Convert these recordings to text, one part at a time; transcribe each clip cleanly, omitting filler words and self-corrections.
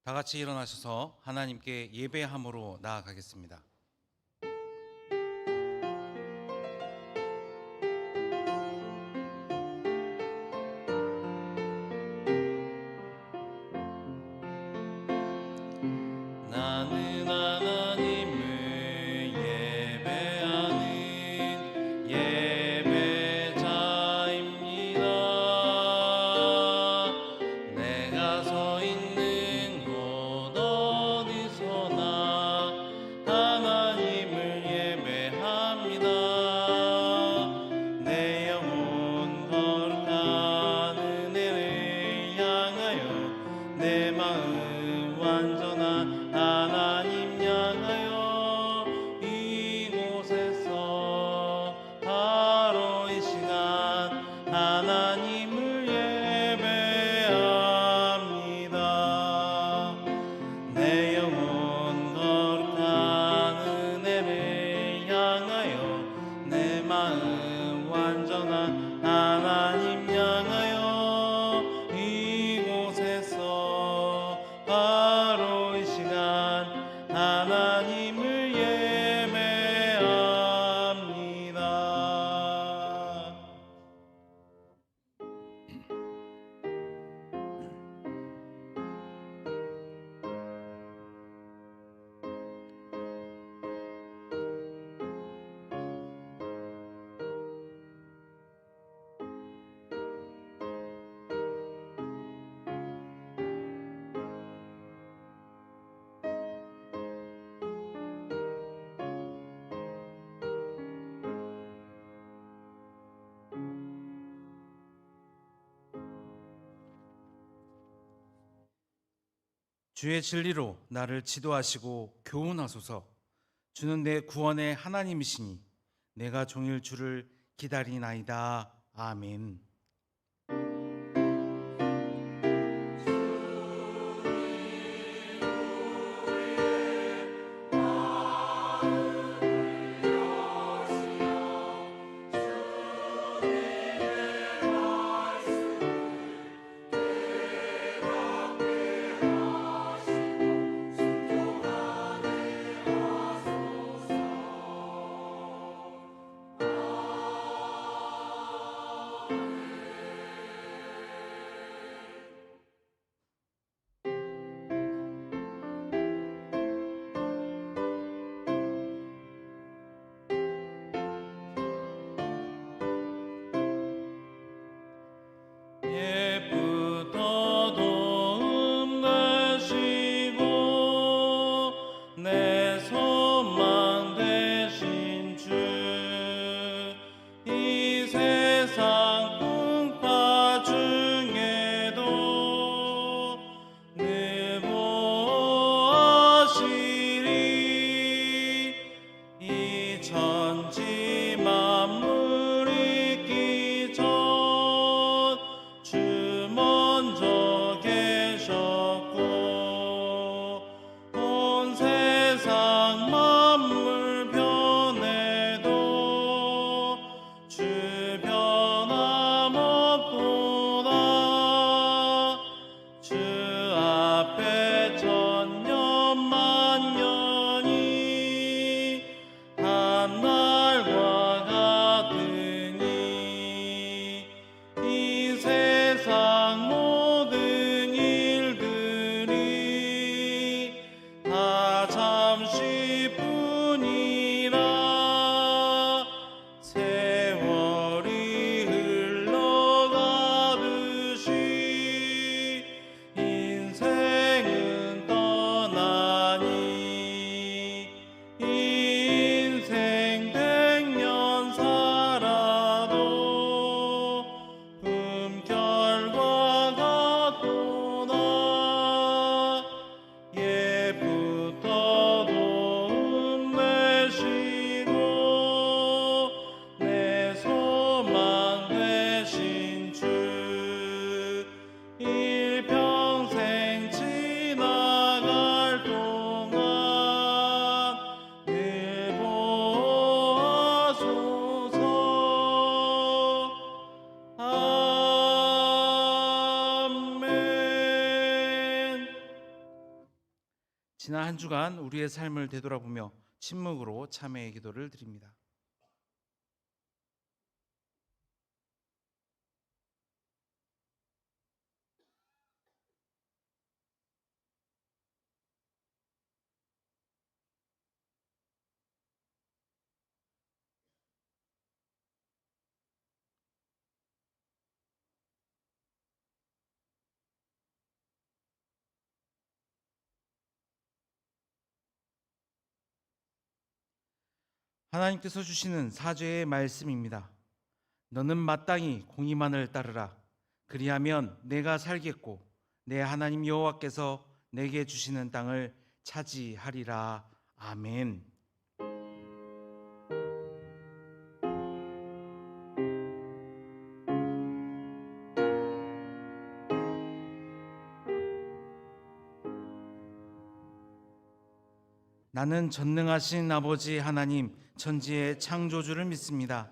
다 같이 일어나셔서 하나님께 예배함으로 나아가겠습니다. 나는 하나님을 예배하는 예배자입니다. 내가 서 있는 곳 어디서나 하나님을 예배합니다. 내 영혼 거룩한 은혜를 향하여 내 마음 완전한 하나님 향하여 이곳에서 바로 이 시간 하나님을 예배합니다. 내 영혼 거룩한 은혜를 향하여 내 마음 완전한 하나님 향하여 이곳에서 바로 이 시간 하나님을 예배합니다. 주의 진리로 나를 지도하시고 교훈하소서. 주는 내 구원의 하나님이시니 내가 종일 주를 기다리나이다. 아멘. 지난 한 주간 우리의 삶을 되돌아보며 침묵으로 참회의 기도를 드립니다. 하나님께서 주시는 사죄의 말씀입니다. 너는 마땅히 공의만을 따르라. 그리하면 내가 살겠고 내 하나님 여호와께서 내게 주시는 땅을 차지하리라. 아멘. 나는 전능하신 아버지 하나님 천지의 창조주를 믿습니다.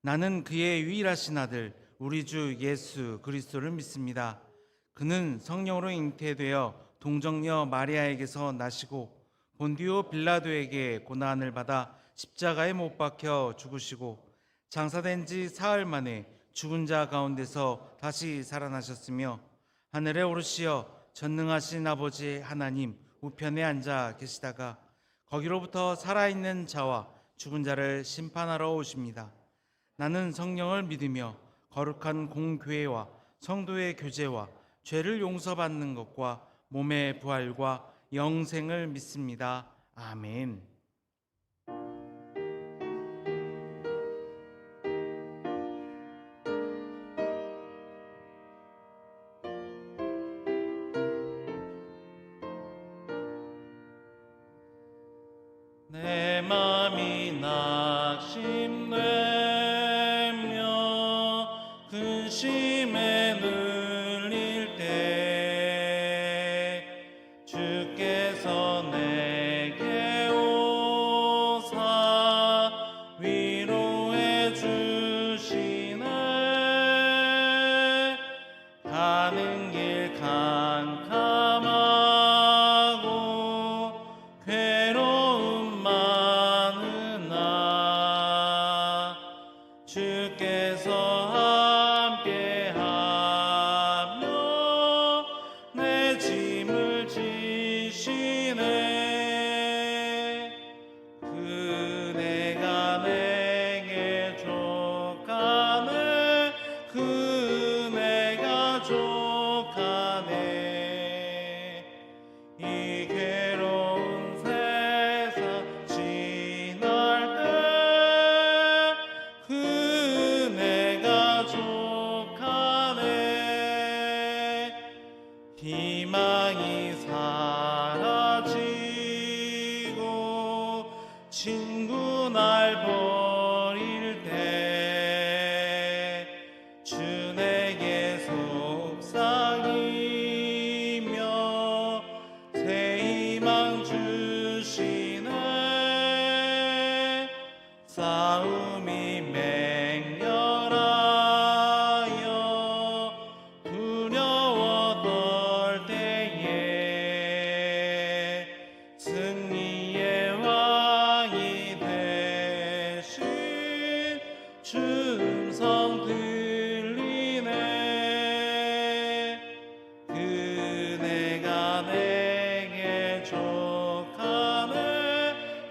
나는 그의 유일하신 아들 우리 주 예수 그리스도를 믿습니다. 그는 성령으로 잉태되어 동정녀 마리아에게서 나시고 본디오 빌라도에게 고난을 받아 십자가에 못 박혀 죽으시고 장사된 지 사흘 만에 죽은 자 가운데서 다시 살아나셨으며 하늘에 오르시어 전능하신 아버지 하나님 우편에 앉아 계시다가 거기로부터 살아있는 자와 죽은 자를 심판하러 오십니다. 나는 성령을 믿으며 거룩한 공교회와 성도의 교제와 죄를 용서받는 것과 몸의 부활과 영생을 믿습니다. 아멘. 내 맘이 낙심되며 근심에 눌릴 때 주께서 내게 오사 위로해 주시네. 가는 길 캄캄하고 괴로움 많으나 주께서 함께하며 내 짐을 지시네. 그네가 내게 족하네. 그네가 족하네. 이 괴로운 세상 지날 때 그네가 족하네. 희망이 사라지고 친구 날 버릴 때 주 내게 속삭이며 새 희망 주시네. 싸움이 맹렬하여 두려워 떨 때에 승리의 왕이 되신 주 음성 들리네. 그네가 내게 족하네.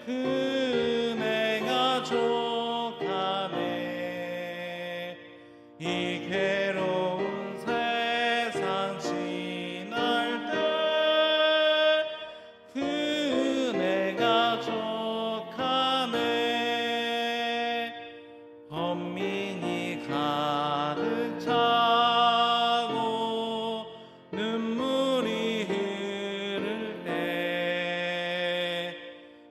그네가 족하네. 이 괴로운 세상 지날 때 그네가 족하네. 헌민이 가득 차고 눈물이 흐를 때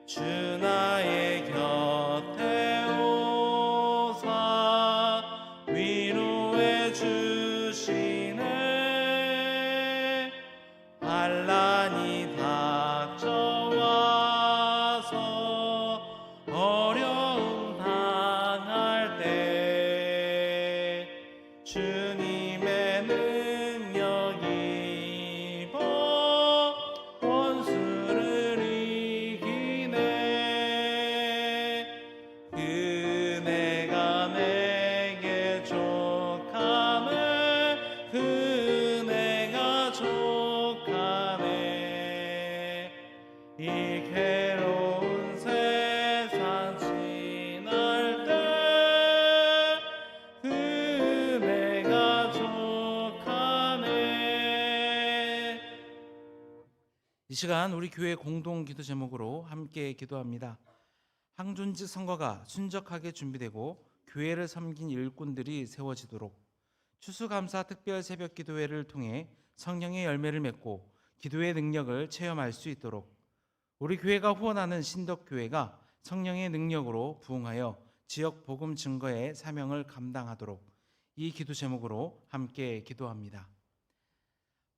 주 나의 곁에 오사 위로해 시간 우리 교회 공동 기도 제목으로 함께 기도합니다. 항존직 선거가 순적하게 준비되고 교회를 섬긴 일꾼들이 세워지도록 추수감사 특별 새벽 기도회를 통해 성령의 열매를 맺고 기도의 능력을 체험할 수 있도록 우리 교회가 후원하는 신덕교회가 성령의 능력으로 부흥하여 지역 복음 증거의 사명을 감당하도록 이 기도 제목으로 함께 기도합니다.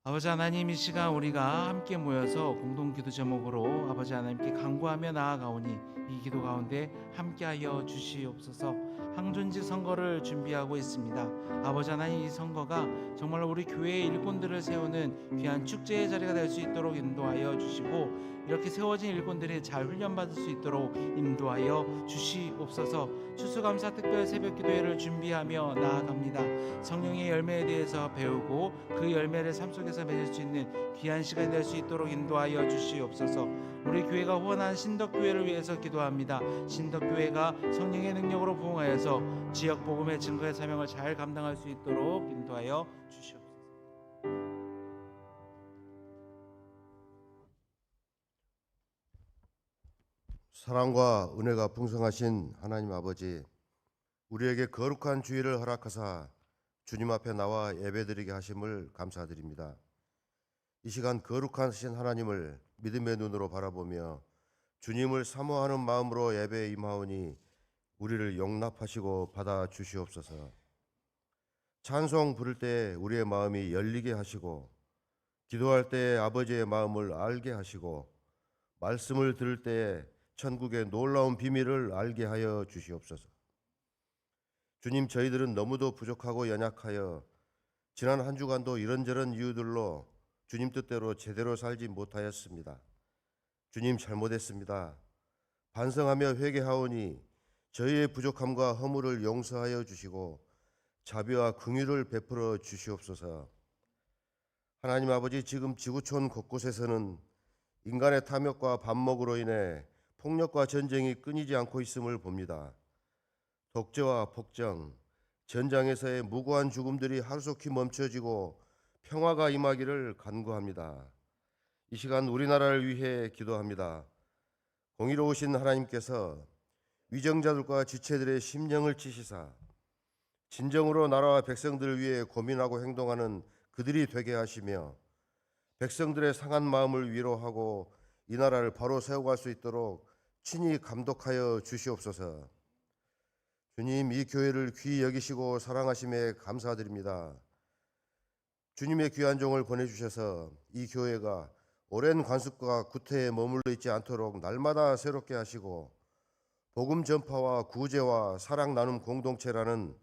아버지 하나님, 이 시간 우리가 함께 모여서 공동 기도 제목으로 아버지 하나님께 간구하며 나아가오니 이 기도 가운데 함께하여 주시옵소서. 항존직 선거를 준비하고 있습니다. 아버지 하나님, 이 선거가 정말 우리 교회의 일꾼들을 세우는 귀한 축제의 자리가 될 수 있도록 인도하여 주시고, 이렇게 세워진 일꾼들이 잘 훈련받을 수 있도록 인도하여 주시옵소서. 추수감사 특별 새벽 기도회를 준비하며 나아갑니다. 성령의 열매에 대해서 배우고 그 열매를 삶 속에서 맺을 수 있는 귀한 시간이 될 수 있도록 인도하여 주시옵소서. 우리 교회가 후원한 신덕교회를 위해서 기도합니다. 신덕교회가 성령의 능력으로 부흥하여서 지역 복음의 증거의 사명을 잘 감당할 수 있도록 인도하여 주시옵소서. 사랑과 은혜가 풍성하신 하나님 아버지, 우리에게 거룩한 주일을 허락하사 주님 앞에 나와 예배드리게 하심을 감사드립니다. 이 시간 거룩하신 하나님을 믿음의 눈으로 바라보며 주님을 사모하는 마음으로 예배에 임하오니 우리를 용납하시고 받아 주시옵소서. 찬송 부를 때 우리의 마음이 열리게 하시고, 기도할 때 아버지의 마음을 알게 하시고, 말씀을 들을 때 천국의 놀라운 비밀을 알게 하여 주시옵소서. 주님, 저희들은 너무도 부족하고 연약하여 지난 한 주간도 이런저런 이유들로 주님 뜻대로 제대로 살지 못하였습니다. 주님, 잘못했습니다. 반성하며 회개하오니 저희의 부족함과 허물을 용서하여 주시고 자비와 긍휼을 베풀어 주시옵소서. 하나님 아버지, 지금 지구촌 곳곳에서는 인간의 탐욕과 반목으로 인해 폭력과 전쟁이 끊이지 않고 있음을 봅니다. 독재와 폭정, 전장에서의 무고한 죽음들이 하루속히 멈춰지고 평화가 임하기를 간구합니다. 이 시간 우리나라를 위해 기도합니다. 공의로우신 하나님께서 위정자들과 지체들의 심령을 치시사 진정으로 나라와 백성들을 위해 고민하고 행동하는 그들이 되게 하시며, 백성들의 상한 마음을 위로하고 이 나라를 바로 세워갈 수 있도록 친히 감독하여 주시옵소서. 주님, 이 교회를 귀히 여기시고 사랑하심에 감사드립니다. 주님의 귀한 종을 보내주셔서 이 교회가 오랜 관습과 구태에 머물러 있지 않도록 날마다 새롭게 하시고, 복음 전파와 구제와 사랑 나눔 공동체라는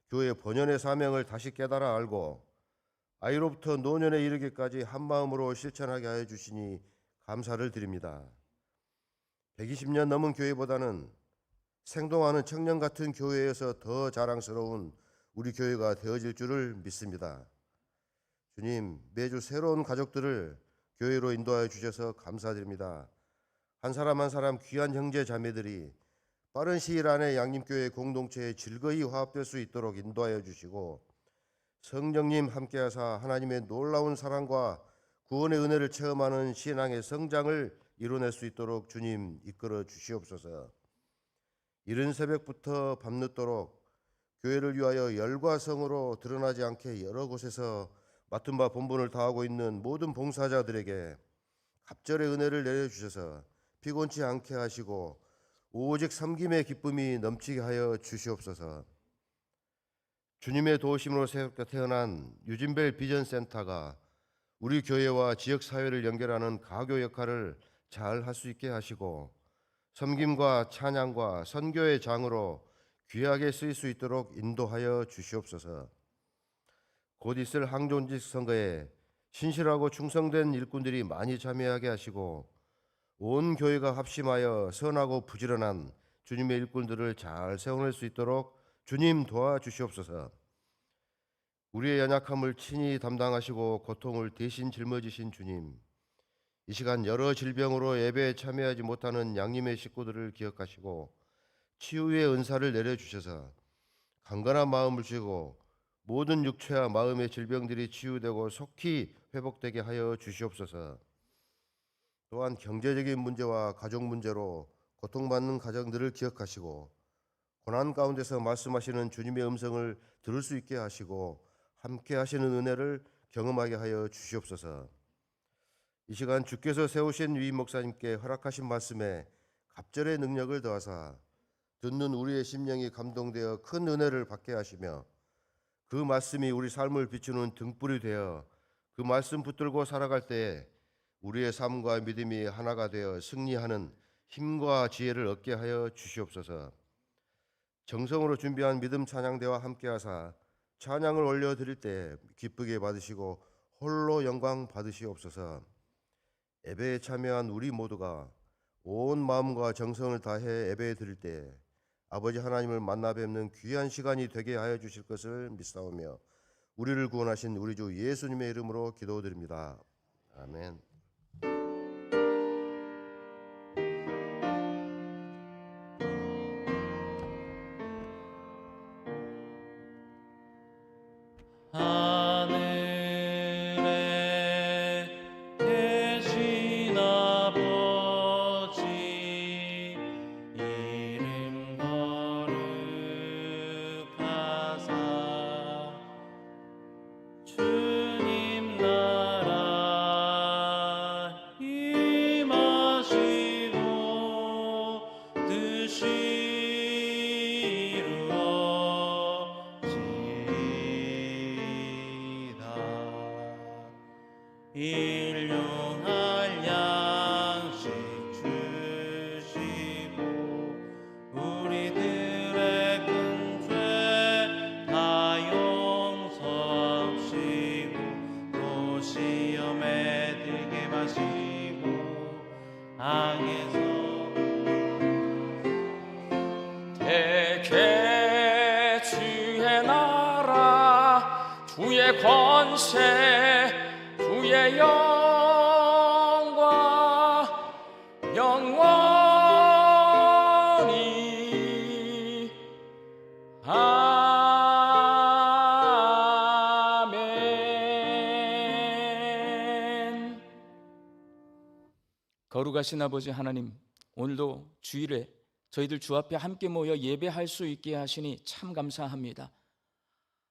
교회 본연의 사명을 다시 깨달아 알고 아이로부터 노년에 이르기까지 한 마음으로 실천하게 하여 주시니 감사를 드립니다. 120년 넘은 교회보다는 생동하는 청년 같은 교회에서 더 자랑스러운 우리 교회가 되어질 줄을 믿습니다. 주님, 매주 새로운 가족들을 교회로 인도하여 주셔서 감사드립니다. 한 사람 한 사람 귀한 형제 자매들이 빠른 시일 안에 양림교회 공동체에 즐거이 화합될 수 있도록 인도하여 주시고, 성령님 함께하사 하나님의 놀라운 사랑과 구원의 은혜를 체험하는 신앙의 성장을 이뤄낼 수 있도록 주님 이끌어 주시옵소서. 이른 새벽부터 밤늦도록 교회를 위하여 열과 성으로 드러나지 않게 여러 곳에서 맡은 바 본분을 다하고 있는 모든 봉사자들에게 갑절의 은혜를 내려주셔서 피곤치 않게 하시고 오직 섬김의 기쁨이 넘치게 하여 주시옵소서. 주님의 도우심으로 새롭게 태어난 유진벨 비전센터가 우리 교회와 지역사회를 연결하는 가교 역할을 잘 할 수 있게 하시고, 섬김과 찬양과 선교의 장으로 귀하게 쓰일 수 있도록 인도하여 주시옵소서. 곧 있을 항존직 선거에 신실하고 충성된 일꾼들이 많이 참여하게 하시고, 온 교회가 합심하여 선하고 부지런한 주님의 일꾼들을 잘 세워낼 수 있도록 주님 도와주시옵소서. 우리의 연약함을 친히 담당하시고 고통을 대신 짊어지신 주님, 이 시간 여러 질병으로 예배에 참여하지 못하는 양림의 식구들을 기억하시고 치유의 은사를 내려주셔서 강건한 마음을 주시고 모든 육체와 마음의 질병들이 치유되고 속히 회복되게 하여 주시옵소서. 또한 경제적인 문제와 가족 문제로 고통받는 가정들을 기억하시고 고난 가운데서 말씀하시는 주님의 음성을 들을 수 있게 하시고 함께 하시는 은혜를 경험하게 하여 주시옵소서. 이 시간 주께서 세우신 위 목사님께 허락하신 말씀에 갑절의 능력을 더하사 듣는 우리의 심령이 감동되어 큰 은혜를 받게 하시며 그 말씀이 우리 삶을 비추는 등불이 되어 그 말씀 붙들고 살아갈 때에 우리의 삶과 믿음이 하나가 되어 승리하는 힘과 지혜를 얻게 하여 주시옵소서. 정성으로 준비한 믿음 찬양대와 함께하사 찬양을 올려드릴 때 기쁘게 받으시고 홀로 영광 받으시옵소서. 예배에 참여한 우리 모두가 온 마음과 정성을 다해 예배에 드릴 때 아버지 하나님을 만나 뵙는 귀한 시간이 되게 하여 주실 것을 믿사오며 우리를 구원하신 우리 주 예수님의 이름으로 기도드립니다. 아멘. 하늘에 계신 아버지 이름 거룩하사 주님 나라 임하시고 뜻이 일용할 양식 주시고 우리들의 큰 죄 다 용서하시고 또 시험에 들게 마시고 악에서 대개 주의 나라 주의 권세 주의 영광 영원히 아멘. 거룩하신 아버지 하나님, 오늘도 주일에 저희들 주 앞에 함께 모여 예배할 수 있게 하시니 참 감사합니다.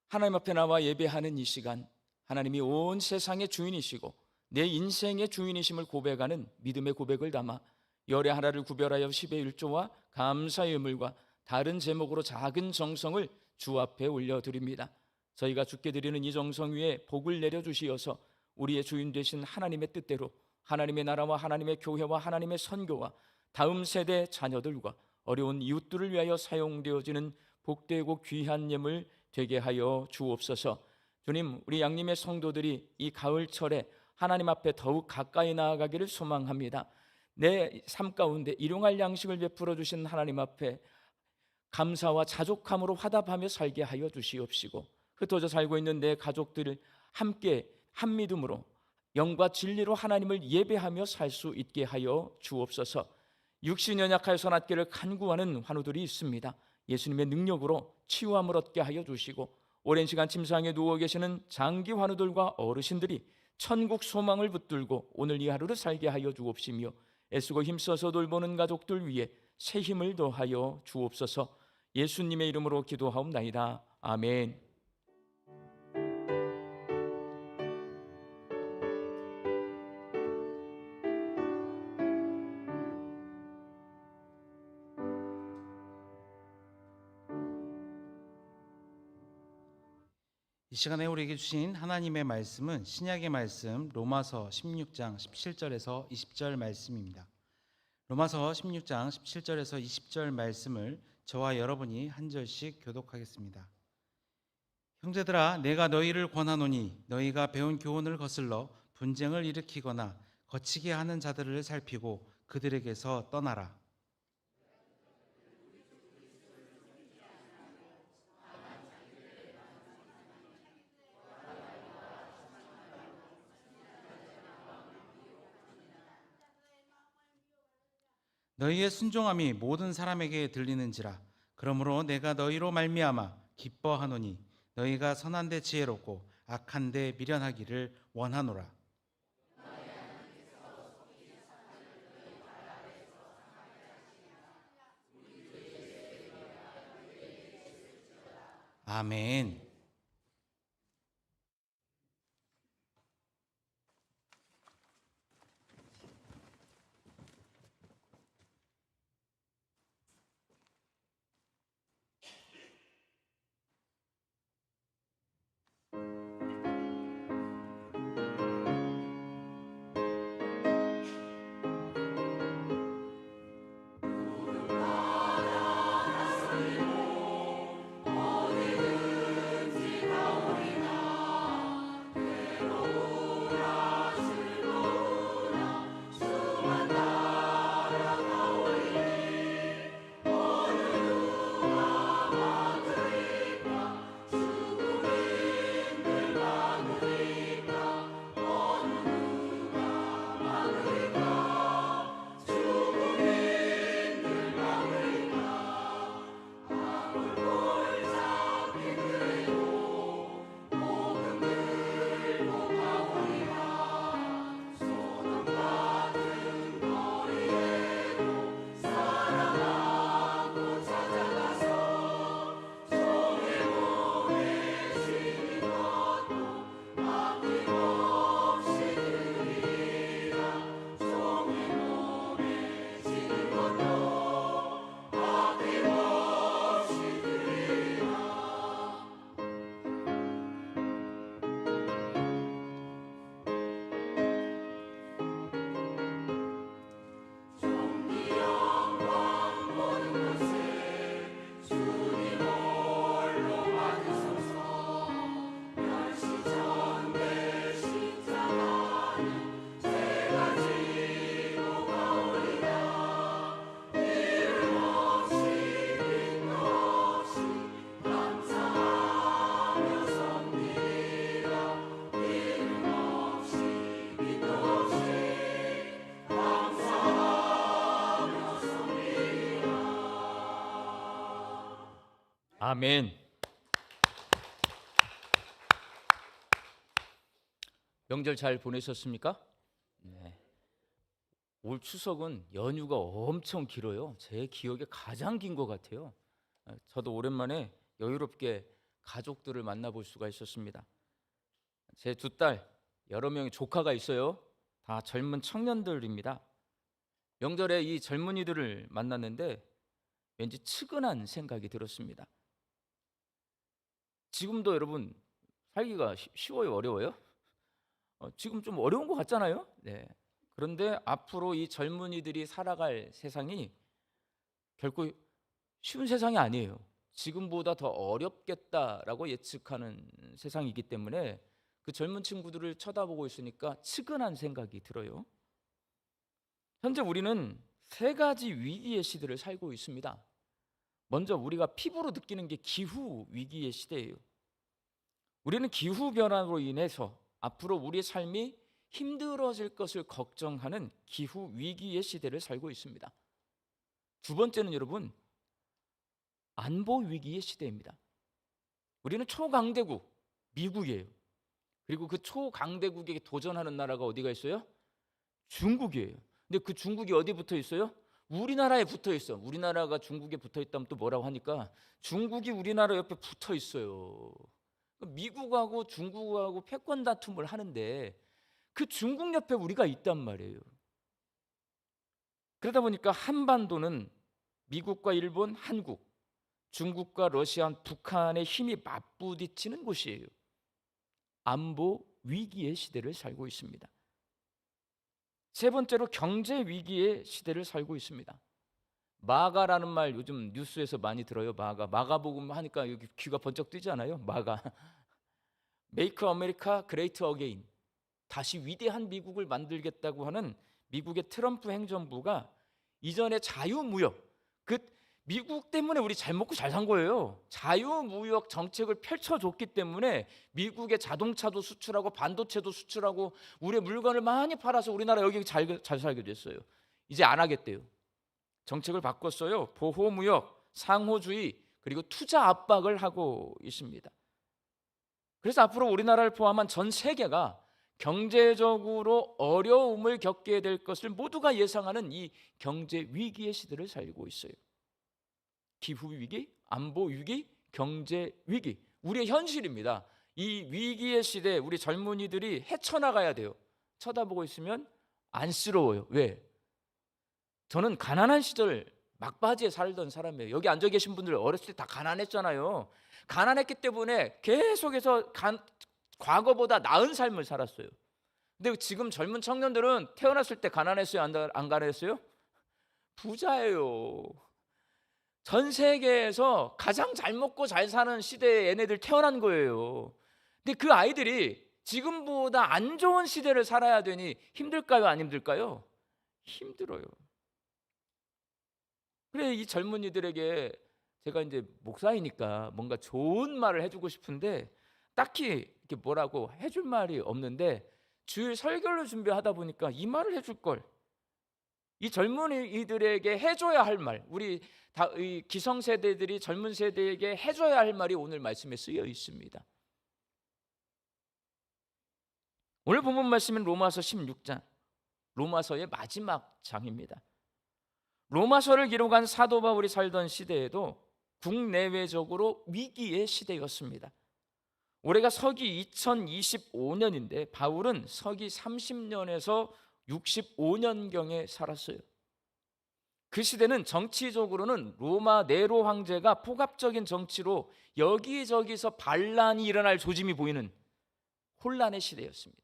하나님 앞에 나와 예배하는 이 시간, 하나님이 온 세상의 주인이시고 내 인생의 주인이심을 고백하는 믿음의 고백을 담아 열의 하나를 구별하여 10의 1조와 감사의 의물과 다른 제목으로 작은 정성을 주 앞에 올려드립니다. 저희가 주께 드리는 이 정성 위에 복을 내려주시어서 우리의 주인 되신 하나님의 뜻대로 하나님의 나라와 하나님의 교회와 하나님의 선교와 다음 세대 자녀들과 어려운 이웃들을 위하여 사용되어지는 복되고 귀한 예물 되게 하여 주옵소서. 주님, 우리 양림의 성도들이 이 가을철에 하나님 앞에 더욱 가까이 나아가기를 소망합니다. 내 삶 가운데 일용할 양식을 베풀어 주신 하나님 앞에 감사와 자족함으로 화답하며 살게 하여 주시옵시고 흩어져 살고 있는 내 가족들을 함께 한 믿음으로 영과 진리로 하나님을 예배하며 살 수 있게 하여 주옵소서. 육신 연약하여서 낫기를 간구하는 환우들이 있습니다. 예수님의 능력으로 치유함을 얻게 하여 주시고 오랜 시간 침상에 누워 계시는 장기 환우들과 어르신들이 천국 소망을 붙들고 오늘 이 하루를 살게 하여 주옵시며 애쓰고 힘써서 돌보는 가족들 위해 새 힘을 더하여 주옵소서. 예수님의 이름으로 기도하옵나이다. 아멘. 이 시간에 우리에게 주신 하나님의 말씀은 신약의 말씀 로마서 16장 17절에서 20절 말씀입니다. 로마서 16장 17절에서 20절 말씀을 저와 여러분이 한 절씩 교독하겠습니다. 형제들아, 내가 너희를 권하노니 너희가 배운 교훈을 거슬러 분쟁을 일으키거나 거치게 하는 자들을 살피고 그들에게서 떠나라. 너희의 순종함이 모든 사람에게 들리는지라. 그러므로 내가 너희로 말미암아 기뻐하노니 너희가 선한데 지혜롭고 악한데 미련하기를 원하노라. 아멘. 아멘. 명절 잘 보내셨습니까? 네. 올 추석은 연휴가 엄청 길어요. 제 기억에 가장 긴 것 같아요. 저도 오랜만에 여유롭게 가족들을 만나볼 수가 있었습니다. 제 두 딸, 여러 명의 조카가 있어요. 다 젊은 청년들입니다. 명절에 이 젊은이들을 만났는데 왠지 측은한 생각이 들었습니다. 지금도 여러분 살기가 쉬워요, 어려워요? 지금 좀 어려운 것 같잖아요. 네. 그런데 앞으로 이 젊은이들이 살아갈 세상이 결코 쉬운 세상이 아니에요. 지금보다 더 어렵겠다라고 예측하는 세상이기 때문에 그 젊은 친구들을 쳐다보고 있으니까 측은한 생각이 들어요. 현재 우리는 세 가지 위기의 시대를 살고 있습니다. 먼저 우리가 피부로 느끼는 게 기후 위기의 시대예요. 우리는 기후 변화로 인해서 앞으로 우리의 삶이 힘들어질 것을 걱정하는 기후 위기의 시대를 살고 있습니다. 두 번째는 여러분, 안보 위기의 시대입니다. 우리는 초강대국 미국이에요. 그리고 그 초강대국에게 도전하는 나라가 어디가 있어요? 중국이에요. 근데 그 중국이 어디 붙어 있어요? 우리나라에 붙어 있어. 우리나라가 중국에 붙어 있다면 또 뭐라고 하니까 중국이 우리나라 옆에 붙어 있어요. 미국하고 중국하고 패권 다툼을 하는데 그 중국 옆에 우리가 있단 말이에요. 그러다 보니까 한반도는 미국과 일본, 한국, 중국과 러시아, 북한의 힘이 맞부딪히는 곳이에요. 안보 위기의 시대를 살고 있습니다. 세 번째로 경제 위기의 시대를 살고 있습니다. 마가라는 말 요즘 뉴스에서 많이 들어요. 마가복음 하니까 여기 귀가 번쩍 뜨지 않아요? 마가. Make America Great Again. 다시 위대한 미국을 만들겠다고 하는 미국의 트럼프 행정부가 이전에 자유무역, 그 미국 때문에 우리 잘 먹고 잘 산 거예요. 자유무역 정책을 펼쳐줬기 때문에 미국의 자동차도 수출하고 반도체도 수출하고 우리의 물건을 많이 팔아서 우리나라 여기 잘 살게 됐어요. 이제 안 하겠대요. 정책을 바꿨어요. 보호무역, 상호주의, 그리고 투자 압박을 하고 있습니다. 그래서 앞으로 우리나라를 포함한 전 세계가 경제적으로 어려움을 겪게 될 것을 모두가 예상하는 이 경제 위기의 시대를 살고 있어요. 기후 위기, 안보 위기, 경제 위기, 우리의 현실입니다. 이 위기의 시대에 우리 젊은이들이 헤쳐나가야 돼요. 쳐다보고 있으면 안쓰러워요. 왜? 저는 가난한 시절 막바지에 살던 사람이에요. 여기 앉아 계신 분들 어렸을 때 다 가난했잖아요. 가난했기 때문에 계속해서 과거보다 나은 삶을 살았어요. 근데 지금 젊은 청년들은 태어났을 때 가난했어요? 안 가난했어요? 부자예요. 전 세계에서 가장 잘 먹고 잘 사는 시대에 얘네들 태어난 거예요. 근데 그 아이들이 지금보다 안 좋은 시대를 살아야 되니 힘들까요? 안 힘들까요? 힘들어요. 그래, 이 젊은이들에게 제가 이제 목사이니까 뭔가 좋은 말을 해주고 싶은데 딱히 이렇게 뭐라고 해줄 말이 없는데, 주일 설교를 준비하다 보니까 이 말을 해줄 걸, 이 젊은이들에게 해줘야 할 말, 우리 이 기성세대들이 젊은 세대에게 해줘야 할 말이 오늘 말씀에 쓰여 있습니다. 오늘 본문 말씀은 로마서 16장, 로마서의 마지막 장입니다. 로마서를 기록한 사도 바울이 살던 시대에도 국내외적으로 위기의 시대였습니다. 올해가 서기 2025년인데 바울은 서기 30년에서 65년경에 살았어요. 그 시대는 정치적으로는 로마 네로 황제가 폭압적인 정치로 여기저기서 반란이 일어날 조짐이 보이는 혼란의 시대였습니다.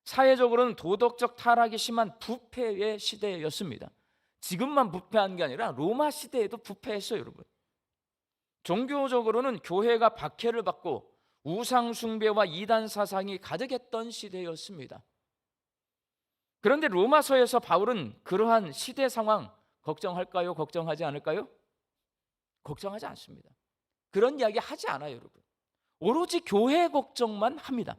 사회적으로는 도덕적 타락이 심한 부패의 시대였습니다. 지금만 부패한 게 아니라 로마 시대에도 부패했어요, 여러분. 종교적으로는 교회가 박해를 받고 우상 숭배와 이단 사상이 가득했던 시대였습니다. 그런데 로마서에서 바울은 그러한 시대 상황 걱정할까요? 걱정하지 않을까요? 걱정하지 않습니다. 그런 이야기 하지 않아요, 여러분. 오로지 교회 걱정만 합니다.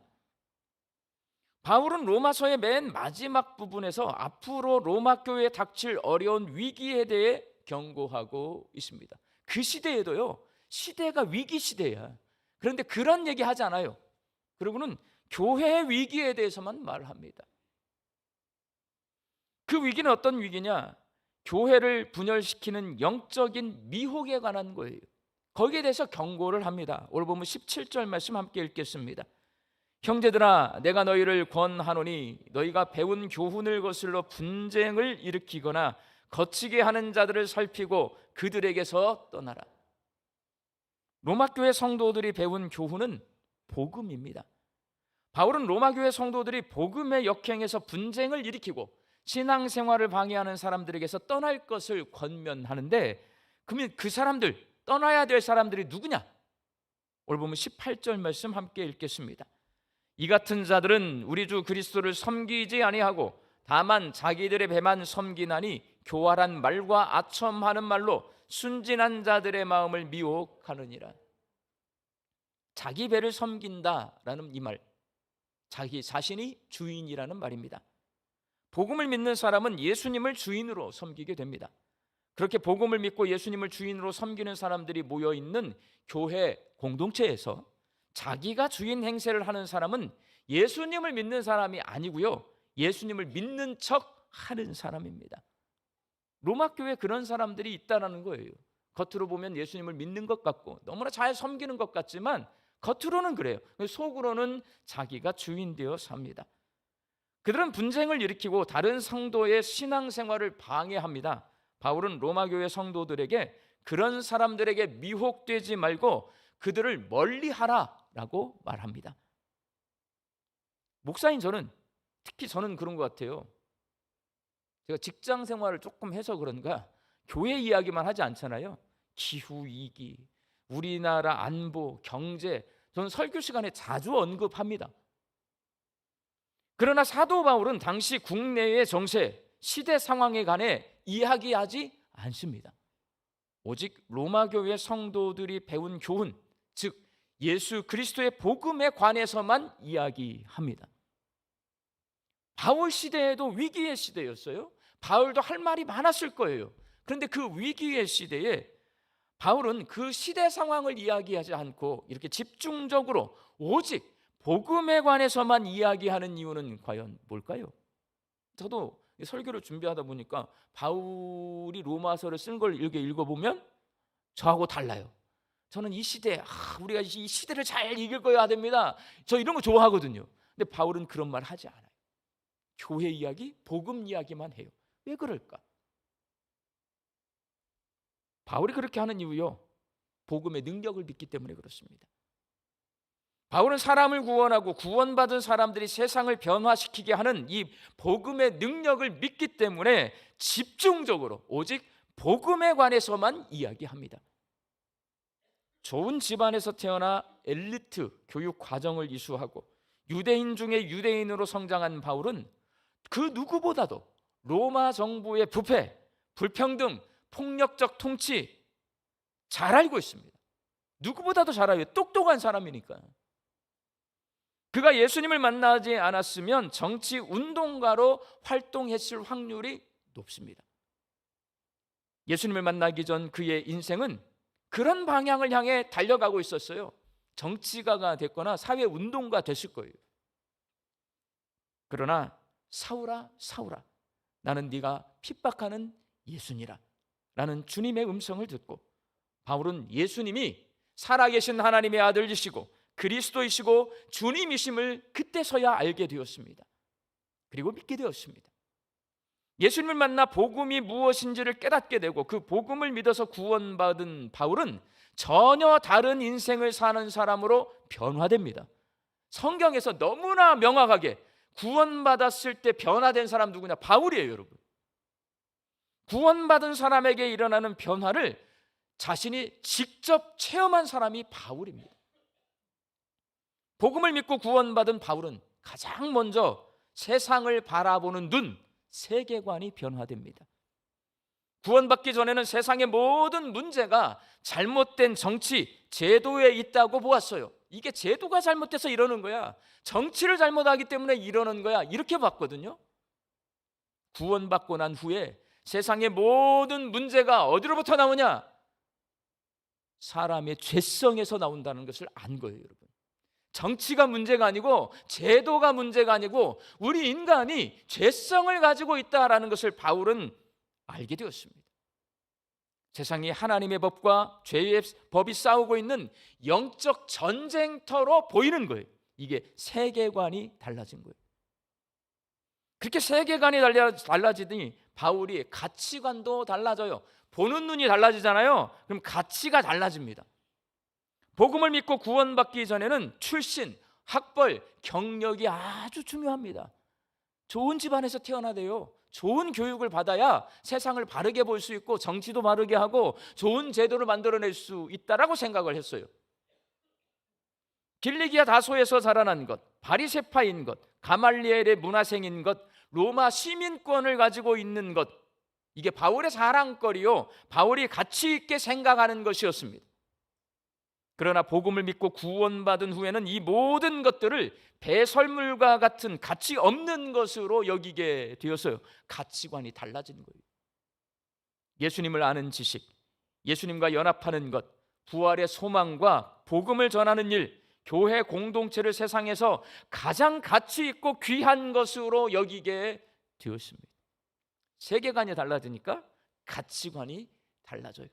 바울은 로마서의 맨 마지막 부분에서 앞으로 로마 교회에 닥칠 어려운 위기에 대해 경고하고 있습니다. 그 시대에도요, 시대가 위기 시대야. 그런데 그런 얘기 하지 않아요. 그리고는 교회의 위기에 대해서만 말합니다. 그 위기는 어떤 위기냐? 교회를 분열시키는 영적인 미혹에 관한 거예요. 거기에 대해서 경고를 합니다. 오늘 보면 17절 말씀 함께 읽겠습니다. 형제들아, 내가 너희를 권하노니 너희가 배운 교훈을 거슬러 분쟁을 일으키거나 거치게 하는 자들을 살피고 그들에게서 떠나라. 로마 교회 성도들이 배운 교훈은 복음입니다. 바울은 로마 교회 성도들이 복음의 역행에서 분쟁을 일으키고 신앙생활을 방해하는 사람들에게서 떠날 것을 권면하는데, 그러면 그 사람들, 떠나야 될 사람들이 누구냐? 오늘 보면 18절 말씀 함께 읽겠습니다. 이 같은 자들은 우리 주 그리스도를 섬기지 아니하고 다만 자기들의 배만 섬기나니 교활한 말과 아첨하는 말로 순진한 자들의 마음을 미혹하느니라. 자기 배를 섬긴다라는 이 말, 자기 자신이 주인이라는 말입니다. 복음을 믿는 사람은 예수님을 주인으로 섬기게 됩니다. 그렇게 복음을 믿고 예수님을 주인으로 섬기는 사람들이 모여있는 교회 공동체에서 자기가 주인 행세를 하는 사람은 예수님을 믿는 사람이 아니고요, 예수님을 믿는 척 하는 사람입니다. 로마 교회에 그런 사람들이 있다는 거예요. 겉으로 보면 예수님을 믿는 것 같고 너무나 잘 섬기는 것 같지만 겉으로는 그래요. 속으로는 자기가 주인 되어 삽니다. 그들은 분쟁을 일으키고 다른 성도의 신앙생활을 방해합니다. 바울은 로마 교회 성도들에게 그런 사람들에게 미혹되지 말고 그들을 멀리하라라고 말합니다. 목사인 저는, 특히 저는 그런 것 같아요. 제가 직장 생활을 조금 해서 그런가 교회 이야기만 하지 않잖아요. 기후위기, 우리나라 안보, 경제, 저는 설교 시간에 자주 언급합니다. 그러나 사도 바울은 당시 국내의 정세, 시대 상황에 관해 이야기하지 않습니다. 오직 로마 교회 성도들이 배운 교훈, 즉 예수 그리스도의 복음에 관해서만 이야기합니다. 바울 시대에도 위기의 시대였어요. 바울도 할 말이 많았을 거예요. 그런데 그 위기의 시대에 바울은 그 시대 상황을 이야기하지 않고 이렇게 집중적으로 오직 복음에 관해서만 이야기하는 이유는 과연 뭘까요? 저도 설교를 준비하다 보니까 바울이 로마서를 쓴 걸 이렇게 읽어보면 저하고 달라요. 저는 이 시대, 우리가 이 시대를 잘 이길 거야 됩니다. 저 이런 거 좋아하거든요. 근데 바울은 그런 말 하지 않아요. 교회 이야기, 복음 이야기만 해요. 왜 그럴까? 바울이 그렇게 하는 이유요, 복음의 능력을 믿기 때문에 그렇습니다. 바울은 사람을 구원하고 구원받은 사람들이 세상을 변화시키게 하는 이 복음의 능력을 믿기 때문에 집중적으로 오직 복음에 관해서만 이야기합니다. 좋은 집안에서 태어나 엘리트 교육 과정을 이수하고 유대인 중에 유대인으로 성장한 바울은 그 누구보다도 로마 정부의 부패, 불평등, 폭력적 통치 잘 알고 있습니다. 누구보다도 잘 알아요. 똑똑한 사람이니까. 그가 예수님을 만나지 않았으면 정치 운동가로 활동했을 확률이 높습니다. 예수님을 만나기 전 그의 인생은 그런 방향을 향해 달려가고 있었어요. 정치가가 됐거나 사회 운동가 됐을 거예요. 그러나 사울아, 사울아, 나는 네가 핍박하는 예수니라 라는 주님의 음성을 듣고 바울은 예수님이 살아계신 하나님의 아들이시고 그리스도이시고 주님이심을 그때서야 알게 되었습니다. 그리고 믿게 되었습니다. 예수님을 만나 복음이 무엇인지를 깨닫게 되고 그 복음을 믿어서 구원받은 바울은 전혀 다른 인생을 사는 사람으로 변화됩니다. 성경에서 너무나 명확하게 구원받았을 때 변화된 사람 누구냐? 바울이에요, 여러분. 구원받은 사람에게 일어나는 변화를 자신이 직접 체험한 사람이 바울입니다. 복음을 믿고 구원받은 바울은 가장 먼저 세상을 바라보는 눈, 세계관이 변화됩니다. 구원받기 전에는 세상의 모든 문제가 잘못된 정치, 제도에 있다고 보았어요. 이게 제도가 잘못돼서 이러는 거야, 정치를 잘못하기 때문에 이러는 거야, 이렇게 봤거든요. 구원받고 난 후에 세상의 모든 문제가 어디로부터 나오냐? 사람의 죄성에서 나온다는 것을 안 거예요, 여러분. 정치가 문제가 아니고 제도가 문제가 아니고 우리 인간이 죄성을 가지고 있다라는 것을 바울은 알게 되었습니다. 세상이 하나님의 법과 죄의 법이 싸우고 있는 영적 전쟁터로 보이는 거예요. 이게 세계관이 달라진 거예요. 그렇게 세계관이 달라지더니 바울이 가치관도 달라져요. 보는 눈이 달라지잖아요. 그럼 가치가 달라집니다. 복음을 믿고 구원받기 전에는 출신, 학벌, 경력이 아주 중요합니다. 좋은 집안에서 태어나대요. 좋은 교육을 받아야 세상을 바르게 볼 수 있고 정치도 바르게 하고 좋은 제도를 만들어낼 수 있다라고 생각을 했어요. 길리기아 다소에서 자라난 것, 바리새파인 것, 가말리엘의 문화생인 것, 로마 시민권을 가지고 있는 것, 이게 바울의 자랑거리요, 바울이 가치 있게 생각하는 것이었습니다. 그러나 복음을 믿고 구원받은 후에는 이 모든 것들을 배설물과 같은 가치 없는 것으로 여기게 되었어요. 가치관이 달라진 거예요. 예수님을 아는 지식, 예수님과 연합하는 것, 부활의 소망과 복음을 전하는 일, 교회 공동체를 세상에서 가장 가치 있고 귀한 것으로 여기게 되었습니다. 세계관이 달라지니까 가치관이 달라져요.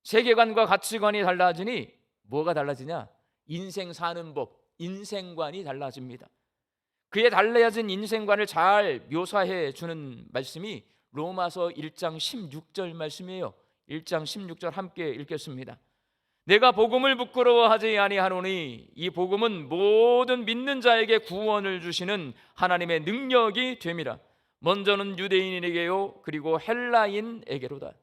세계관과 가치관이 달라지니 뭐가 달라지냐? 인생 사는 법, 인생관이 달라집니다. 그의 달라진 인생관을 잘 묘사해 주는 말씀이 로마서 1장 16절 말씀이에요. 1장 16절 함께 읽겠습니다. 내가 복음을 부끄러워하지 아니하노니 이 복음은 모든 믿는 자에게 구원을 주시는 하나님의 능력이 됨이라. 먼저는 유대인에게요 그리고 헬라인에게로다.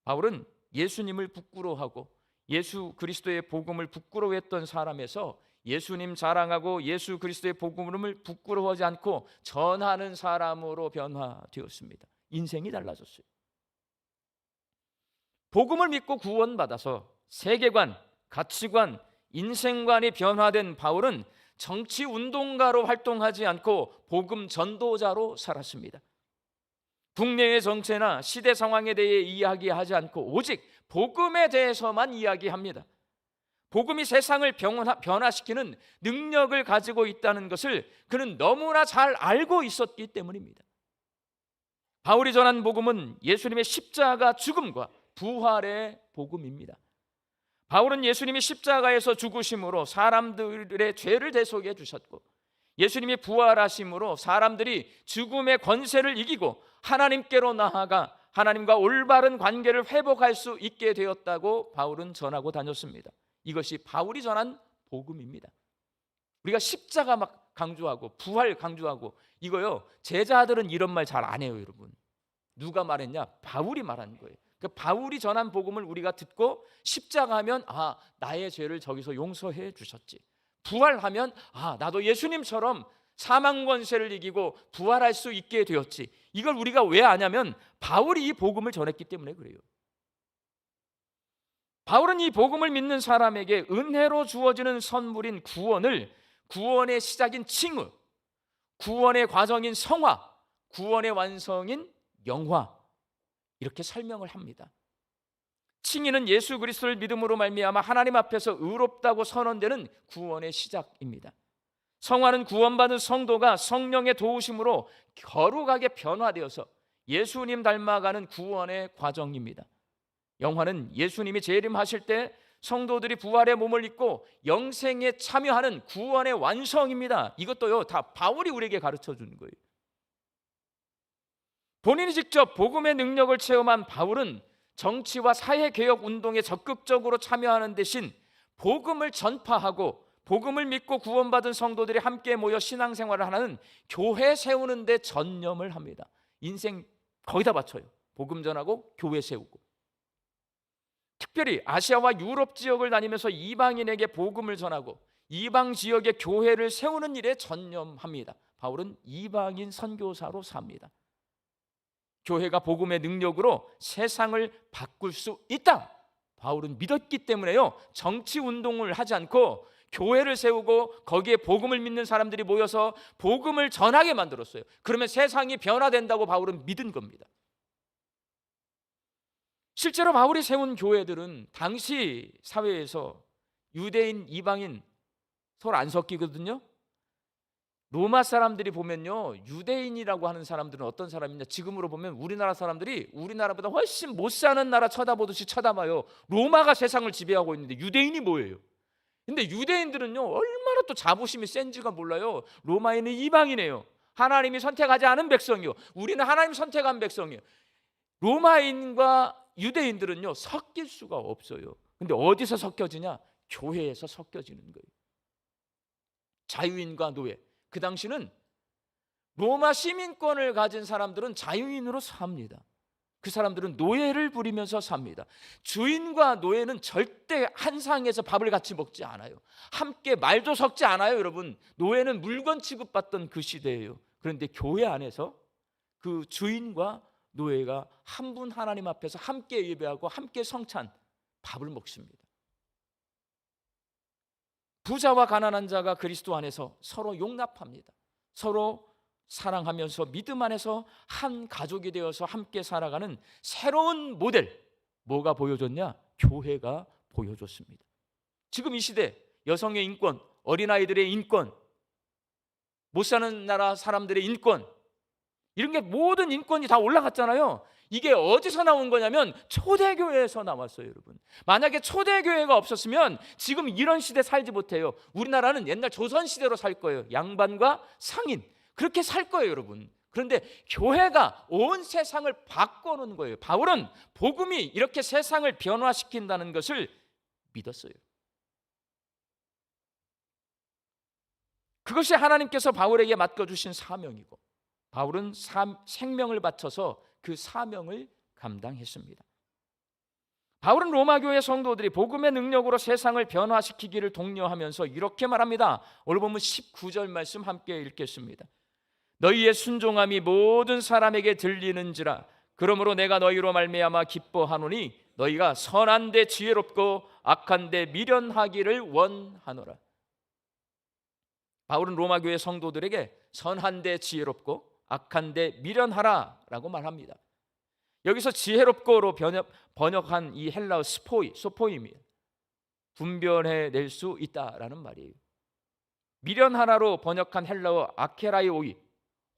바울은 예수님을 부끄러워하고 예수 그리스도의 복음을 부끄러워했던 사람에서 예수님 자랑하고 예수 그리스도의 복음을 부끄러워하지 않고 전하는 사람으로 변화되었습니다. 인생이 달라졌어요. 복음을 믿고 구원받아서 세계관, 가치관, 인생관이 변화된 바울은 정치 운동가로 활동하지 않고 복음 전도자로 살았습니다. 국내의 정체나 시대 상황에 대해 이야기하지 않고 오직 복음에 대해서만 이야기합니다. 복음이 세상을 변화시키는 능력을 가지고 있다는 것을 그는 너무나 잘 알고 있었기 때문입니다. 바울이 전한 복음은 예수님의 십자가 죽음과 부활의 복음입니다. 바울은 예수님이 십자가에서 죽으심으로 사람들의 죄를 대속해 주셨고, 예수님이 부활하심으로 사람들이 죽음의 권세를 이기고 하나님께로 나아가 하나님과 올바른 관계를 회복할 수 있게 되었다고 바울은 전하고 다녔습니다. 이것이 바울이 전한 복음입니다. 우리가 십자가 막 강조하고 부활 강조하고 이거요, 제자들은 이런 말 잘 안 해요, 여러분. 누가 말했냐? 바울이 말한 거예요. 그 바울이 전한 복음을 우리가 듣고 십자가 하면 나의 죄를 저기서 용서해 주셨지. 부활하면 나도 예수님처럼 사망 권세를 이기고 부활할 수 있게 되었지. 이걸 우리가 왜 아냐면 바울이 이 복음을 전했기 때문에 그래요. 바울은 이 복음을 믿는 사람에게 은혜로 주어지는 선물인 구원의 시작인 칭의, 구원의 과정인 성화, 구원의 완성인 영화, 이렇게 설명을 합니다. 칭의는 예수 그리스도를 믿음으로 말미암아 하나님 앞에서 의롭다고 선언되는 구원의 시작입니다. 성화는 구원받은 성도가 성령의 도우심으로 거룩하게 변화되어서 예수님 닮아가는 구원의 과정입니다. 영화는 예수님이 재림하실 때 성도들이 부활의 몸을 입고 영생에 참여하는 구원의 완성입니다. 이것도요, 다 바울이 우리에게 가르쳐 주는 거예요. 본인이 직접 복음의 능력을 체험한 바울은 정치와 사회개혁 운동에 적극적으로 참여하는 대신 복음을 전파하고 복음을 믿고 구원받은 성도들이 함께 모여 신앙생활을 하는 교회 세우는 데 전념을 합니다. 인생 거기다 바쳐요. 복음 전하고 교회 세우고. 특별히 아시아와 유럽 지역을 다니면서 이방인에게 복음을 전하고 이방 지역의 교회를 세우는 일에 전념합니다. 바울은 이방인 선교사로 삽니다. 교회가 복음의 능력으로 세상을 바꿀 수 있다, 바울은 믿었기 때문에요, 정치 운동을 하지 않고 교회를 세우고 거기에 복음을 믿는 사람들이 모여서 복음을 전하게 만들었어요. 그러면 세상이 변화된다고 바울은 믿은 겁니다. 실제로 바울이 세운 교회들은 당시 사회에서 유대인, 이방인 서로 안 섞이거든요. 로마 사람들이 보면요, 유대인이라고 하는 사람들은 어떤 사람이냐, 지금으로 보면 우리나라 사람들이 우리나라보다 훨씬 못 사는 나라 쳐다보듯이 쳐다봐요. 로마가 세상을 지배하고 있는데 유대인이 뭐예요? 근데 유대인들은요, 얼마나 또 자부심이 센지가 몰라요. 로마인은 이방이네요. 하나님이 선택하지 않은 백성이요, 우리는 하나님 선택한 백성이요. 로마인과 유대인들은요, 섞일 수가 없어요. 근데 어디서 섞여지냐? 교회에서 섞여지는 거예요. 자유인과 노예. 그 당시는 로마 시민권을 가진 사람들은 자유인으로 삽니다. 그 사람들은 노예를 부리면서 삽니다. 주인과 노예는 절대 한 상에서 밥을 같이 먹지 않아요. 함께 말도 섞지 않아요, 여러분. 노예는 물건 취급받던 그 시대예요. 그런데 교회 안에서 그 주인과 노예가 한 분 하나님 앞에서 함께 예배하고 함께 성찬, 밥을 먹습니다. 부자와 가난한 자가 그리스도 안에서 서로 용납합니다. 서로 사랑하면서 믿음 안에서 한 가족이 되어서 함께 살아가는 새로운 모델, 뭐가 보여줬냐? 교회가 보여줬습니다. 지금 이 시대 여성의 인권, 어린아이들의 인권, 못 사는 나라 사람들의 인권, 이런 게 모든 인권이 다 올라갔잖아요. 이게 어디서 나온 거냐면 초대교회에서 나왔어요, 여러분. 만약에 초대교회가 없었으면 지금 이런 시대 살지 못해요. 우리나라는 옛날 조선시대로 살 거예요. 양반과 상인, 그렇게 살 거예요, 여러분. 그런데 교회가 온 세상을 바꿔놓은 거예요. 바울은 복음이 이렇게 세상을 변화시킨다는 것을 믿었어요. 그것이 하나님께서 바울에게 맡겨주신 사명이고, 바울은 생명을 바쳐서 그 사명을 감당했습니다. 바울은 로마 교회 성도들이 복음의 능력으로 세상을 변화시키기를 독려하면서 이렇게 말합니다. 오늘 보면 19절 말씀 함께 읽겠습니다. 너희의 순종함이 모든 사람에게 들리는지라. 그러므로 내가 너희로 말미암아 기뻐하노니 너희가 선한데 지혜롭고 악한데 미련하기를 원하노라. 바울은 로마 교회 성도들에게 선한데 지혜롭고 악한데 미련하라라고 말합니다. 여기서 지혜롭고로 번역한 이 헬라어 소포임이 분별해낼 수 있다라는 말이에요. 미련하라로 번역한 헬라어 아케라이오이,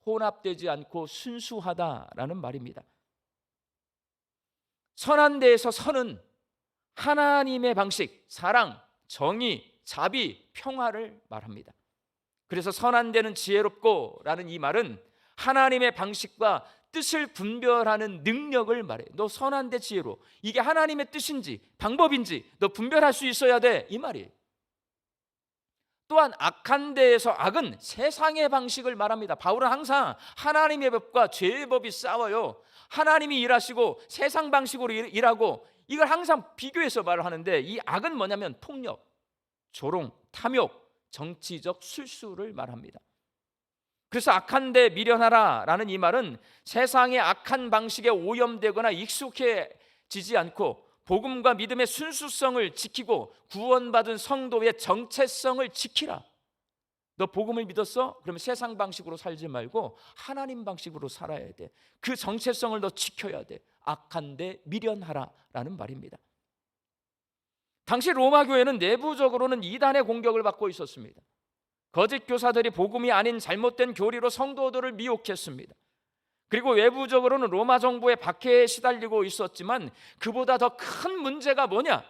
혼합되지 않고 순수하다라는 말입니다. 선한 데에서 선은 하나님의 방식, 사랑, 정의, 자비, 평화를 말합니다. 그래서 선한 데는 지혜롭고 라는 이 말은 하나님의 방식과 뜻을 분별하는 능력을 말해. 너 선한 데 지혜로, 이게 하나님의 뜻인지 방법인지 너 분별할 수 있어야 돼, 이 말이에요. 또한 악한 데에서 악은 세상의 방식을 말합니다. 바울은 항상 하나님의 법과 죄의 법이 싸워요. 하나님이 일하시고 세상 방식으로 일하고, 이걸 항상 비교해서 말을 하는데, 이 악은 뭐냐면 폭력, 조롱, 탐욕, 정치적 술수를 말합니다. 그래서 악한 데 미련하라 라는 이 말은 세상의 악한 방식에 오염되거나 익숙해지지 않고 복음과 믿음의 순수성을 지키고 구원받은 성도의 정체성을 지키라. 너 복음을 믿었어? 그러면 세상 방식으로 살지 말고 하나님 방식으로 살아야 돼. 그 정체성을 너 지켜야 돼. 악한 데 미련하라 라는 말입니다. 당시 로마 교회는 내부적으로는 이단의 공격을 받고 있었습니다. 거짓 교사들이 복음이 아닌 잘못된 교리로 성도들을 미혹했습니다. 그리고 외부적으로는 로마 정부의 박해에 시달리고 있었지만 그보다 더 큰 문제가 뭐냐?